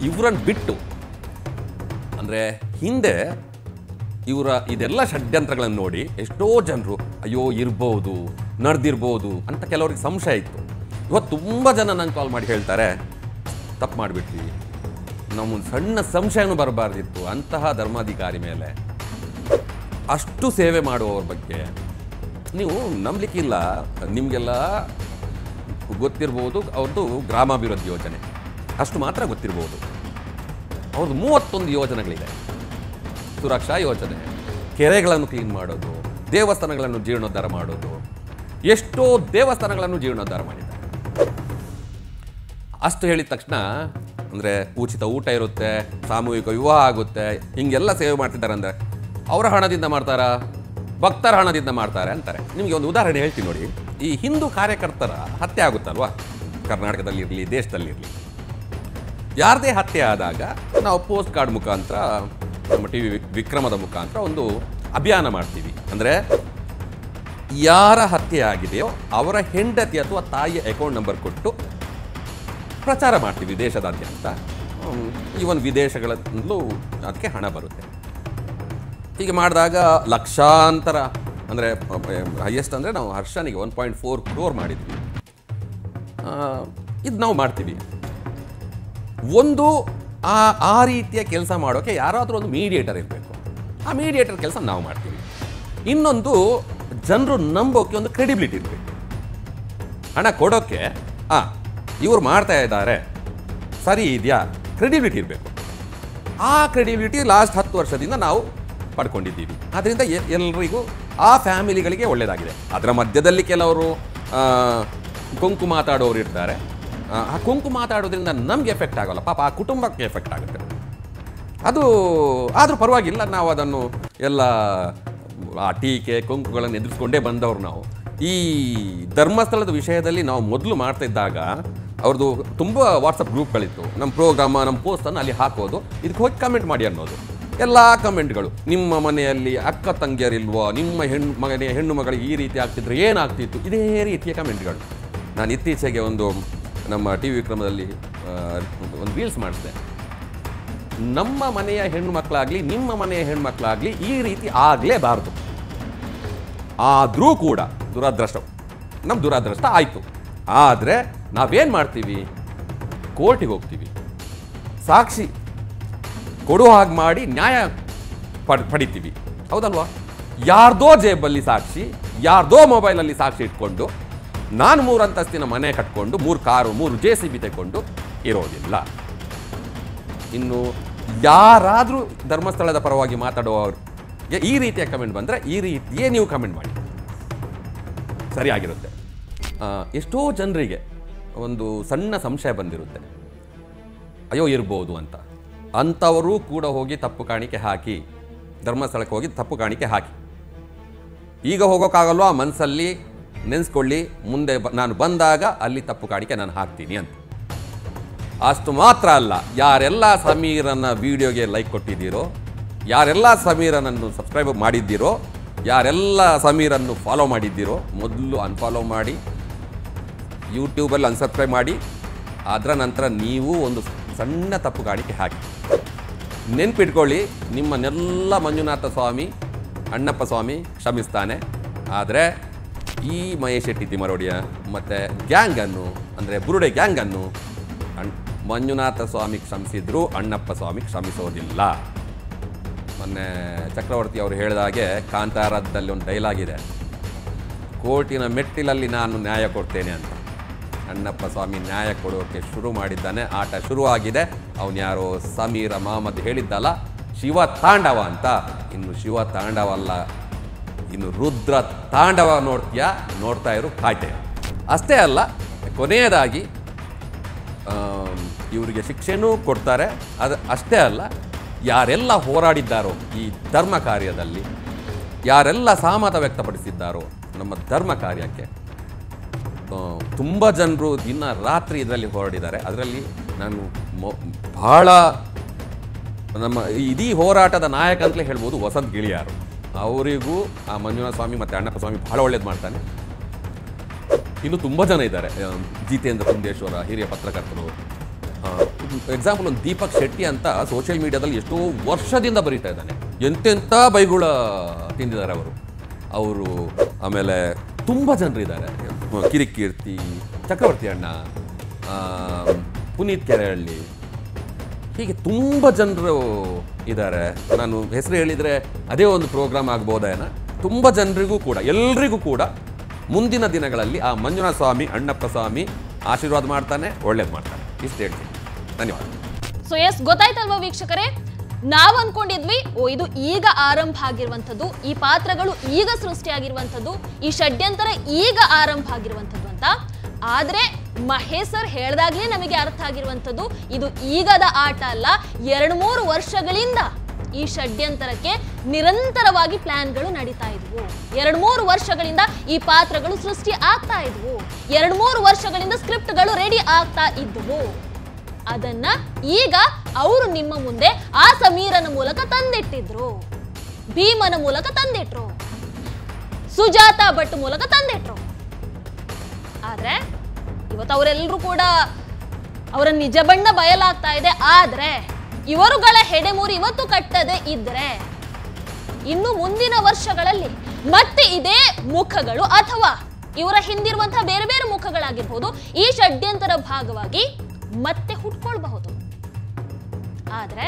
ಇವರನ್ನು ಬಿಟ್ಟು ಅಂದರೆ ಹಿಂದೆ ಇವರ ಇದೆಲ್ಲ ಷಡ್ಯಂತ್ರಗಳನ್ನು ನೋಡಿ ಎಷ್ಟೋ ಜನರು ಅಯ್ಯೋ ಇರ್ಬೋದು, ನಡೆದಿರ್ಬೋದು ಅಂತ ಕೆಲವ್ರಿಗೆ ಸಂಶಯ ಇತ್ತು. ಇವತ್ತು ತುಂಬ ಜನ ನಂಗೆ ಕಾಲ್ ಮಾಡಿ ಹೇಳ್ತಾರೆ ತಪ್ಪು ಮಾಡಿಬಿಟ್ವಿ, ನಮ್ಮೊಂದು ಸಣ್ಣ ಸಂಶಯನೂ ಬರಬಾರ್ದಿತ್ತು ಅಂತಹ ಧರ್ಮಾಧಿಕಾರಿ ಮೇಲೆ. ಅಷ್ಟು ಸೇವೆ ಮಾಡುವವ್ರ ಬಗ್ಗೆ ನೀವು ನಂಬಲಿಕ್ಕಿಲ್ಲ. ನಿಮಗೆಲ್ಲ ಗೊತ್ತಿರ್ಬೋದು ಅವ್ರದ್ದು ಗ್ರಾಮಾಭಿವೃದ್ಧಿ ಯೋಜನೆ, ಅಷ್ಟು ಮಾತ್ರ ಗೊತ್ತಿರ್ಬೋದು. ಅವ್ರದ್ದು 31 ಯೋಜನೆಗಳಿದೆ. ಸುರಕ್ಷಾ ಯೋಜನೆ, ಕೆರೆಗಳನ್ನು ಕ್ಲೀನ್ ಮಾಡೋದು, ದೇವಸ್ಥಾನಗಳನ್ನು ಜೀರ್ಣೋದ್ಧಾರ ಮಾಡೋದು, ಎಷ್ಟೋ ದೇವಸ್ಥಾನಗಳನ್ನು ಜೀರ್ಣೋದ್ಧಾರ ಮಾಡಿದ್ದಾರೆ. ಅಷ್ಟು ಹೇಳಿದ ತಕ್ಷಣ ಅಂದರೆ ಉಚಿತ ಊಟ ಇರುತ್ತೆ, ಸಾಮೂಹಿಕ ವಿವಾಹ ಆಗುತ್ತೆ, ಹಿಂಗೆಲ್ಲ ಸೇವೆ ಮಾಡ್ತಿದ್ದಾರೆ ಅಂದರೆ ಅವರ ಹಣದಿಂದ ಮಾಡ್ತಾರಾ, ಭಕ್ತರ ಹಣದಿಂದ ಮಾಡ್ತಾರೆ ಅಂತಾರೆ. ನಿಮಗೆ ಒಂದು ಉದಾಹರಣೆ ಹೇಳ್ತೀನಿ ನೋಡಿ. ಈ ಹಿಂದೂ ಕಾರ್ಯಕರ್ತರ ಹತ್ಯೆ ಆಗುತ್ತಲ್ವಾ, ಕರ್ನಾಟಕದಲ್ಲಿರಲಿ ದೇಶದಲ್ಲಿರಲಿ, ಯಾರದೇ ಹತ್ಯೆ ಆದಾಗ ನಾವು ಪೋಸ್ಟ್ ಕಾರ್ಡ್ ಮುಖಾಂತರ ನಮ್ಮ TV ವಿಕ್ರಮದ ಮುಖಾಂತರ ಒಂದು ಅಭಿಯಾನ ಮಾಡ್ತೀವಿ. ಅಂದರೆ ಯಾರ ಹತ್ಯೆ ಆಗಿದೆಯೋ ಅವರ ಹೆಂಡತಿ ಅಥವಾ ತಾಯಿಯ ಅಕೌಂಟ್ ನಂಬರ್ ಕೊಟ್ಟು ಪ್ರಚಾರ ಮಾಡ್ತೀವಿ ದೇಶದಾದ್ಯಂತ. ಈವನ್ ವಿದೇಶಗಳಲ್ಲೂ ಅದಕ್ಕೆ ಹಣ ಬರುತ್ತೆ. ಹೀಗೆ ಮಾಡಿದಾಗ ಲಕ್ಷಾಂತರ, ಅಂದರೆ ಹೈಯೆಸ್ಟ್ ಅಂದರೆ ನಾವು ಹರ್ಷನಿಗೆ 1.4 crore ಮಾಡಿದ್ವಿ. ಇದು ನಾವು ಮಾಡ್ತೀವಿ. ಒಂದು ಆ ರೀತಿಯ ಕೆಲಸ ಮಾಡೋಕ್ಕೆ ಯಾರಾದರೂ ಒಂದು ಮೀಡಿಯೇಟರ್ ಇರಬೇಕು. ಆ ಮೀಡಿಯೇಟರ್ ಕೆಲಸ ನಾವು ಮಾಡ್ತೀವಿ. ಇನ್ನೊಂದು ಜನರು ನಂಬೋಕ್ಕೆ ಒಂದು ಕ್ರೆಡಿಬಿಲಿಟಿ ಇರಬೇಕು. ಹಣ ಕೊಡೋಕ್ಕೆ ಇವ್ರು ಮಾಡ್ತಾ ಇದ್ದಾರೆ ಸರಿ ಇದೆಯಾ, ಕ್ರೆಡಿಬಿಲಿಟಿ ಇರಬೇಕು. ಆ ಕ್ರೆಡಿಬಿಲಿಟಿ ಲಾಸ್ಟ್ 10 ವರ್ಷದಿಂದ ನಾವು ಪಡ್ಕೊಂಡಿದ್ದೀವಿ. ಆದ್ದರಿಂದ ಎಲ್ಲರಿಗೂ ಆ ಫ್ಯಾಮಿಲಿಗಳಿಗೆ ಒಳ್ಳೆಯದಾಗಿದೆ. ಅದರ ಮಧ್ಯದಲ್ಲಿ ಕೆಲವರು ಕೊಂಕು ಮಾತಾಡೋರು ಇರ್ತಾರೆ. ಆ ಕೊಂಕು ಮಾತಾಡೋದ್ರಿಂದ ನಮ್ಗೆ ಎಫೆಕ್ಟ್ ಆಗೋಲ್ಲ, ಪಾಪ ಆ ಕುಟುಂಬಕ್ಕೆ ಎಫೆಕ್ಟ್ ಆಗುತ್ತೆ. ಅದು ಆದರೂ ಪರವಾಗಿಲ್ಲ, ನಾವು ಅದನ್ನು ಎಲ್ಲ ಆ ಟೀಕೆ ಕೊಂಕುಗಳನ್ನು ಎದುರಿಸ್ಕೊಂಡೇ ಬಂದವರು ನಾವು. ಈ ಧರ್ಮಸ್ಥಳದ ವಿಷಯದಲ್ಲಿ ನಾವು ಮೊದಲು ಮಾಡ್ತಾ ಇದ್ದಾಗ ಅವ್ರದ್ದು ತುಂಬ ವಾಟ್ಸಪ್ ಗ್ರೂಪ್ಗಳಿತ್ತು. ನಮ್ಮ ಪ್ರೋಗ್ರಾಮ, ನಮ್ಮ ಪೋಸ್ಟನ್ನು ಅಲ್ಲಿ ಹಾಕೋದು, ಇದಕ್ಕೆ ಹೋಗಿ ಕಮೆಂಟ್ ಮಾಡಿ ಅನ್ನೋದು. ಎಲ್ಲ ಕಮೆಂಟ್ಗಳು, ನಿಮ್ಮ ಮನೆಯಲ್ಲಿ ಅಕ್ಕ ತಂಗಿಯರಿಲ್ವೋ, ನಿಮ್ಮ ಹೆಣ್ಣು ಮಗಳಿಗೆ ಈ ರೀತಿ ಆಗ್ತಿದ್ರೆ ಏನಾಗ್ತಿತ್ತು, ಇದೇ ರೀತಿಯ ಕಮೆಂಟ್ಗಳು. ನಾನು ಇತ್ತೀಚೆಗೆ ಒಂದು ನಮ್ಮ TV ವಿಕ್ರಮದಲ್ಲಿ ಒಂದು ರೀಲ್ಸ್ ಮಾಡಿದೆ. ನಮ್ಮ ಮನೆಯ ಹೆಣ್ಣು ಮಕ್ಕಳಾಗಲಿ ನಿಮ್ಮ ಮನೆಯ ಹೆಣ್ಮಕ್ಳಾಗಲಿ ಈ ರೀತಿ ಆಗಲೇಬಾರ್ದು. ಆದರೂ ಕೂಡ ನಮ್ಮ ದುರಾದೃಷ್ಟ ಆಯಿತು. ಆದರೆ ನಾವೇನು ಮಾಡ್ತೀವಿ, ಕೋರ್ಟಿಗೆ ಹೋಗ್ತೀವಿ, ಸಾಕ್ಷಿ ಕೊಡುವ ಹಾಗೆ ಮಾಡಿ ನ್ಯಾಯ ಪಡಿತೀವಿ, ಹೌದಲ್ವಾ? ಯಾರ್ದೋ ಜೇಬಲ್ಲಿ ಸಾಕ್ಷಿ, ಯಾರ್ದೋ ಮೊಬೈಲಲ್ಲಿ ಸಾಕ್ಷಿ ಇಟ್ಕೊಂಡು ನಾನು 3 ಅಂತಸ್ತಿನ ಮನೆ ಕಟ್ಕೊಂಡು 3 ಕಾರು 3 JCB ತೆಗೊಂಡು ಇರೋದಿಲ್ಲ. ಇನ್ನು ಯಾರಾದರೂ ಧರ್ಮಸ್ಥಳದ ಪರವಾಗಿ ಮಾತಾಡುವವರು ಈ ರೀತಿಯ ಕಮೆಂಟ್ ಬಂದರೆ ಈ ರೀತಿಯೇ ನೀವು ಕಮೆಂಟ್ ಮಾಡಿ, ಸರಿಯಾಗಿರುತ್ತೆ. ಎಷ್ಟೋ ಜನರಿಗೆ ಒಂದು ಸಣ್ಣ ಸಂಶಯ ಬಂದಿರುತ್ತೆ, ಅಯ್ಯೋ ಇರ್ಬೋದು ಅಂತ. ಅಂಥವರು ಕೂಡ ಹೋಗಿ ತಪ್ಪು ಕಾಣಿಕೆ ಹಾಕಿ, ಧರ್ಮಸ್ಥಳಕ್ಕೆ ಹೋಗಿ ತಪ್ಪು ಕಾಣಿಕೆ ಹಾಕಿ. ಈಗ ಹೋಗೋಕ್ಕಾಗಲ್ವಾ, ಮನಸ್ಸಲ್ಲಿ ನೆನೆಸ್ಕೊಳ್ಳಿ, ಮುಂದೆ ನಾನು ಬಂದಾಗ ಅಲ್ಲಿ ತಪ್ಪು ಕಾಣಿಕೆ ನಾನು ಹಾಕ್ತೀನಿ ಅಂತ. ಅಷ್ಟು ಮಾತ್ರ ಅಲ್ಲ, ಯಾರೆಲ್ಲ ಸಮೀರನ ವಿಡಿಯೋಗೆ ಲೈಕ್ ಕೊಟ್ಟಿದ್ದೀರೋ, ಯಾರೆಲ್ಲ ಸಮೀರನನ್ನು ಸಬ್ಸ್ಕ್ರೈಬ್ ಮಾಡಿದ್ದೀರೋ, ಯಾರೆಲ್ಲ ಸಮೀರನ್ನು ಫಾಲೋ ಮಾಡಿದ್ದೀರೋ, ಮೊದಲು ಅನ್ಫಾಲೋ ಮಾಡಿ. ಯೂಟ್ಯೂಬಲ್ಲಿ ಅನ್ಸಬ್ಸ್ಕ್ರೈಬ್ ಮಾಡಿ. ಅದರ ನಂತರ ನೀವು ಒಂದು ಸಣ್ಣ ತಪ್ಪು ಕಾಣಿಕೆ ಹಾಕಿ. ನೆನ್ಪಿಟ್ಕೊಳ್ಳಿ, ನಿಮ್ಮನ್ನೆಲ್ಲ ಮಂಜುನಾಥ ಸ್ವಾಮಿ, ಅಣ್ಣಪ್ಪ ಸ್ವಾಮಿ ಕ್ಷಮಿಸ್ತಾನೆ. ಆದರೆ ಈ ಮಹೇಶ್ ಶೆಟ್ಟಿ ತಿಮರೋಡಿಯ ಮತ್ತು ಗ್ಯಾಂಗನ್ನು, ಅಂದರೆ ಬುರುಡೆ ಗ್ಯಾಂಗನ್ನು ಮಂಜುನಾಥ ಸ್ವಾಮಿ ಕ್ಷಮಿಸಿದ್ರು, ಅಣ್ಣಪ್ಪ ಸ್ವಾಮಿ ಕ್ಷಮಿಸೋದಿಲ್ಲ. ಮೊನ್ನೆ ಚಕ್ರವರ್ತಿ ಅವರು ಹೇಳಿದ ಹಾಗೆ ಕಾಂತಾರದಲ್ಲಿ ಒಂದು ಡೈಲಾಗ್ ಇದೆ, ಕೋರ್ಟಿನ ಮೆಟ್ಟಿಲಲ್ಲಿ ನಾನು ನ್ಯಾಯ ಕೊಡ್ತೇನೆ ಅಂತ. ಅಣ್ಣಪ್ಪ ಸ್ವಾಮಿ ನ್ಯಾಯ ಕೊಡೋಕ್ಕೆ ಶುರು ಮಾಡಿದ್ದಾನೆ. ಆಟ ಶುರುವಾಗಿದೆ. ಅವನು ಯಾರೋ ಸಮೀರ ಮಹಮ್ಮದ್ ಹೇಳಿದ್ದಲ್ಲ, ಶಿವ ತಾಂಡವ ಅಂತ. ಇನ್ನು ಶಿವ ತಾಂಡವ ಅಲ್ಲ, ಇನ್ನು ರುದ್ರ ತಾಂಡವ ನೋಡ್ತಾ ಇರು, ಕಾಯ್ತಾ ಇರು. ಅಷ್ಟೇ ಅಲ್ಲ, ಕೊನೆಯದಾಗಿ ಇವರಿಗೆ ಶಿಕ್ಷೆನೂ ಕೊಡ್ತಾರೆ. ಅದು ಅಷ್ಟೇ ಅಲ್ಲ, ಯಾರೆಲ್ಲ ಹೋರಾಡಿದ್ದಾರೋ ಈ ಧರ್ಮ ಕಾರ್ಯದಲ್ಲಿ, ಯಾರೆಲ್ಲ ಸಹಮತ ವ್ಯಕ್ತಪಡಿಸಿದ್ದಾರೋ ನಮ್ಮ ಧರ್ಮ ಕಾರ್ಯಕ್ಕೆ, ತುಂಬ ಜನರು ದಿನ ರಾತ್ರಿ ಇದರಲ್ಲಿ ಹೋರಾಡಿದ್ದಾರೆ. ಅದರಲ್ಲಿ ನಾನು ಬಹಳ ನಮ್ಮ ಇಡೀ ಹೋರಾಟದ ನಾಯಕ ಅಂತಲೇ ಹೇಳ್ಬೋದು ವಸಂತ್ ಗಿಳಿಯಾರು. ಅವರಿಗೂ ಆ ಮಂಜುನಾಥ ಸ್ವಾಮಿ ಮತ್ತು ಅಣ್ಣಪ್ಪ ಸ್ವಾಮಿ ಬಹಳ ಒಳ್ಳೇದು ಮಾಡ್ತಾನೆ. ಇನ್ನು ತುಂಬ ಜನ ಇದ್ದಾರೆ, ಜಿತೇಂದ್ರ ಕುಂದೇಶ್ವರ, ಹಿರಿಯ ಪತ್ರಕರ್ತರು. ಎಕ್ಸಾಂಪಲ್ ಒಂದು ದೀಪಕ್ ಶೆಟ್ಟಿ ಅಂತ ಸೋಷಿಯಲ್ ಮೀಡಿಯಾದಲ್ಲಿ ಎಷ್ಟೋ ವರ್ಷದಿಂದ ಬರೀತಾ ಇದ್ದಾನೆ. ಎಂತೆಂಥ ಬೈಗುಳ ತಿಂದಿದ್ದಾರೆ ಅವರು. ಆಮೇಲೆ ತುಂಬ ಜನರಿದ್ದಾರೆ, ಕಿರಿಕೀರ್ತಿ, ಚಕ್ರವರ್ತಿ ಅಣ್ಣ, ಪುನೀತ್ ಕೆರೆಹಳ್ಳಿ, ಹೀಗೆ ತುಂಬ ಜನರು ಇದ್ದಾರೆ. ನಾನು ಹೆಸರು ಹೇಳಿದರೆ ಅದೇ ಒಂದು ಪ್ರೋಗ್ರಾಮ್ ಆಗ್ಬೋದೇನ. ತುಂಬ ಜನರಿಗೂ ಕೂಡ, ಎಲ್ರಿಗೂ ಕೂಡ ಮುಂದಿನ ದಿನಗಳಲ್ಲಿ ಆ ಮಂಜುನಾಥ ಸ್ವಾಮಿ, ಅಣ್ಣಪ್ಪ ಸ್ವಾಮಿ ಆಶೀರ್ವಾದ ಮಾಡ್ತಾನೆ, ಒಳ್ಳೇದು ಮಾಡ್ತಾನೆ. ಇಷ್ಟು ಹೇಳ್ತೀನಿ. ಧನ್ಯವಾದ. ಸೊ ಎಸ್, ಗೊತ್ತಾಯ್ತಲ್ವಾ ವೀಕ್ಷಕರೇ, ನಾವು ಅನ್ಕೊಂಡಿದ್ವಿ ಇದು ಈಗ ಆರಂಭ ಆಗಿರುವಂಥದ್ದು, ಈ ಪಾತ್ರಗಳು ಈಗ ಸೃಷ್ಟಿಯಾಗಿರುವಂಥದ್ದು, ಈ ಷಡ್ಯಂತರ ಈಗ ಆರಂಭ ಆಗಿರುವಂಥದ್ದು ಅಂತ. ಆದ್ರೆ ಮಹೇಶ್ ಸರ್ ಹೇಳ್ದಾಗ್ಲೇ ನಮಗೆ ಅರ್ಥ ಆಗಿರುವಂಥದ್ದು ಇದು ಈಗದ ಆಟ ಅಲ್ಲ. 2-3 ವರ್ಷಗಳಿಂದ ಈ ಷಡ್ಯಂತರಕ್ಕೆ ನಿರಂತರವಾಗಿ ಪ್ಲಾನ್ಗಳು ನಡೀತಾ ಇದ್ವು. 2-3 ವರ್ಷಗಳಿಂದ ಈ ಪಾತ್ರಗಳು ಸೃಷ್ಟಿ ಆಗ್ತಾ ಇದ್ವು. 2-3 ವರ್ಷಗಳಿಂದ ಸ್ಕ್ರಿಪ್ಟ್ಗಳು ರೆಡಿ ಆಗ್ತಾ ಇದ್ವು. ಅದನ್ನ ಈಗ ಅವರು ನಿಮ್ಮ ಮುಂದೆ ಆ ಸಮೀರನ ಮೂಲಕ ತಂದಿಟ್ಟಿದ್ರು, ಭೀಮನ ಮೂಲಕ ತಂದಿಟ್ರು, ಸುಜಾತ ಭಟ್ ಮೂಲಕ ತಂದಿಟ್ರು. ಆದ್ರೆ ಇವತ್ತು ಅವರೆಲ್ಲರೂ ಕೂಡ ಅವರ ನಿಜ ಬಣ್ಣ ಬಯಲಾಗ್ತಾ ಇದೆ. ಆದ್ರೆ ಇವರುಗಳ ಹೆಡೆಮೂರಿ ಇವತ್ತು ಕಟ್ಟದೆ ಇದ್ರೆ ಇನ್ನು ಮುಂದಿನ ವರ್ಷಗಳಲ್ಲಿ ಮತ್ತೆ ಇದೇ ಮುಖಗಳು ಅಥವಾ ಇವರ ಹಿಂದಿರುವಂತಹ ಬೇರೆ ಬೇರೆ ಮುಖಗಳಾಗಿರ್ಬೋದು ಈ ಷಡ್ಯಂತರ ಭಾಗವಾಗಿ ಮತ್ತೆ ಹುಟ್ಕೊಳ್ಬಹುದು. ಆದ್ರೆ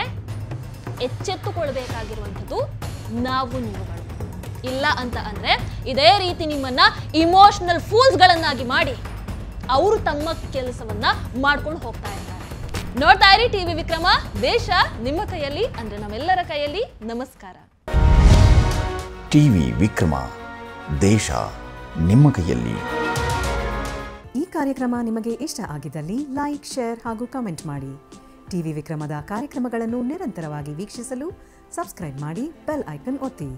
ಎಚ್ಚೆತ್ತುಕೊಳ್ಬೇಕಾಗಿರುವಂಥದ್ದು ನಾವು ನೀವುಗಳು. ಇಲ್ಲ ಅಂತ ಅಂದ್ರೆ ಇದೇ ರೀತಿ ನಿಮ್ಮನ್ನ ಇಮೋಷನಲ್ ಫೂಲ್ಸ್ ಗಳನ್ನಾಗಿ ಮಾಡಿ ಅವರು ತಮ್ಮ ಕೆಲಸವನ್ನ ಮಾಡ್ಕೊಂಡು ಹೋಗ್ತಾ ಇದ್ದಾರೆ. ನೋಡ್ತಾ ಇರಿ ಟಿವಿ ವಿಕ್ರಮ, ದೇಶ ನಿಮ್ಮ ಕೈಯಲ್ಲಿ, ಅಂದ್ರೆ ನಮ್ಮೆಲ್ಲರ ಕೈಯಲ್ಲಿ. ನಮಸ್ಕಾರ. ಟಿವಿ ವಿಕ್ರಮ, ದೇಶ ನಿಮ್ಮ ಕೈಯಲ್ಲಿ. ಈ ಕಾರ್ಯಕ್ರಮ ನಿಮಗೆ ಇಷ್ಟ ಆಗಿದ್ದಲ್ಲಿ ಲೈಕ್, ಶೇರ್ ಹಾಗೂ ಕಮೆಂಟ್ ಮಾಡಿ. ಟಿವಿ ವಿಕ್ರಮದ ಕಾರ್ಯಕ್ರಮಗಳನ್ನು ನಿರಂತರವಾಗಿ ವೀಕ್ಷಿಸಲು ಸಬ್ಸ್ಕ್ರೈಬ್ ಮಾಡಿ, ಬೆಲ್ ಐಕನ್ ಒತ್ತಿ.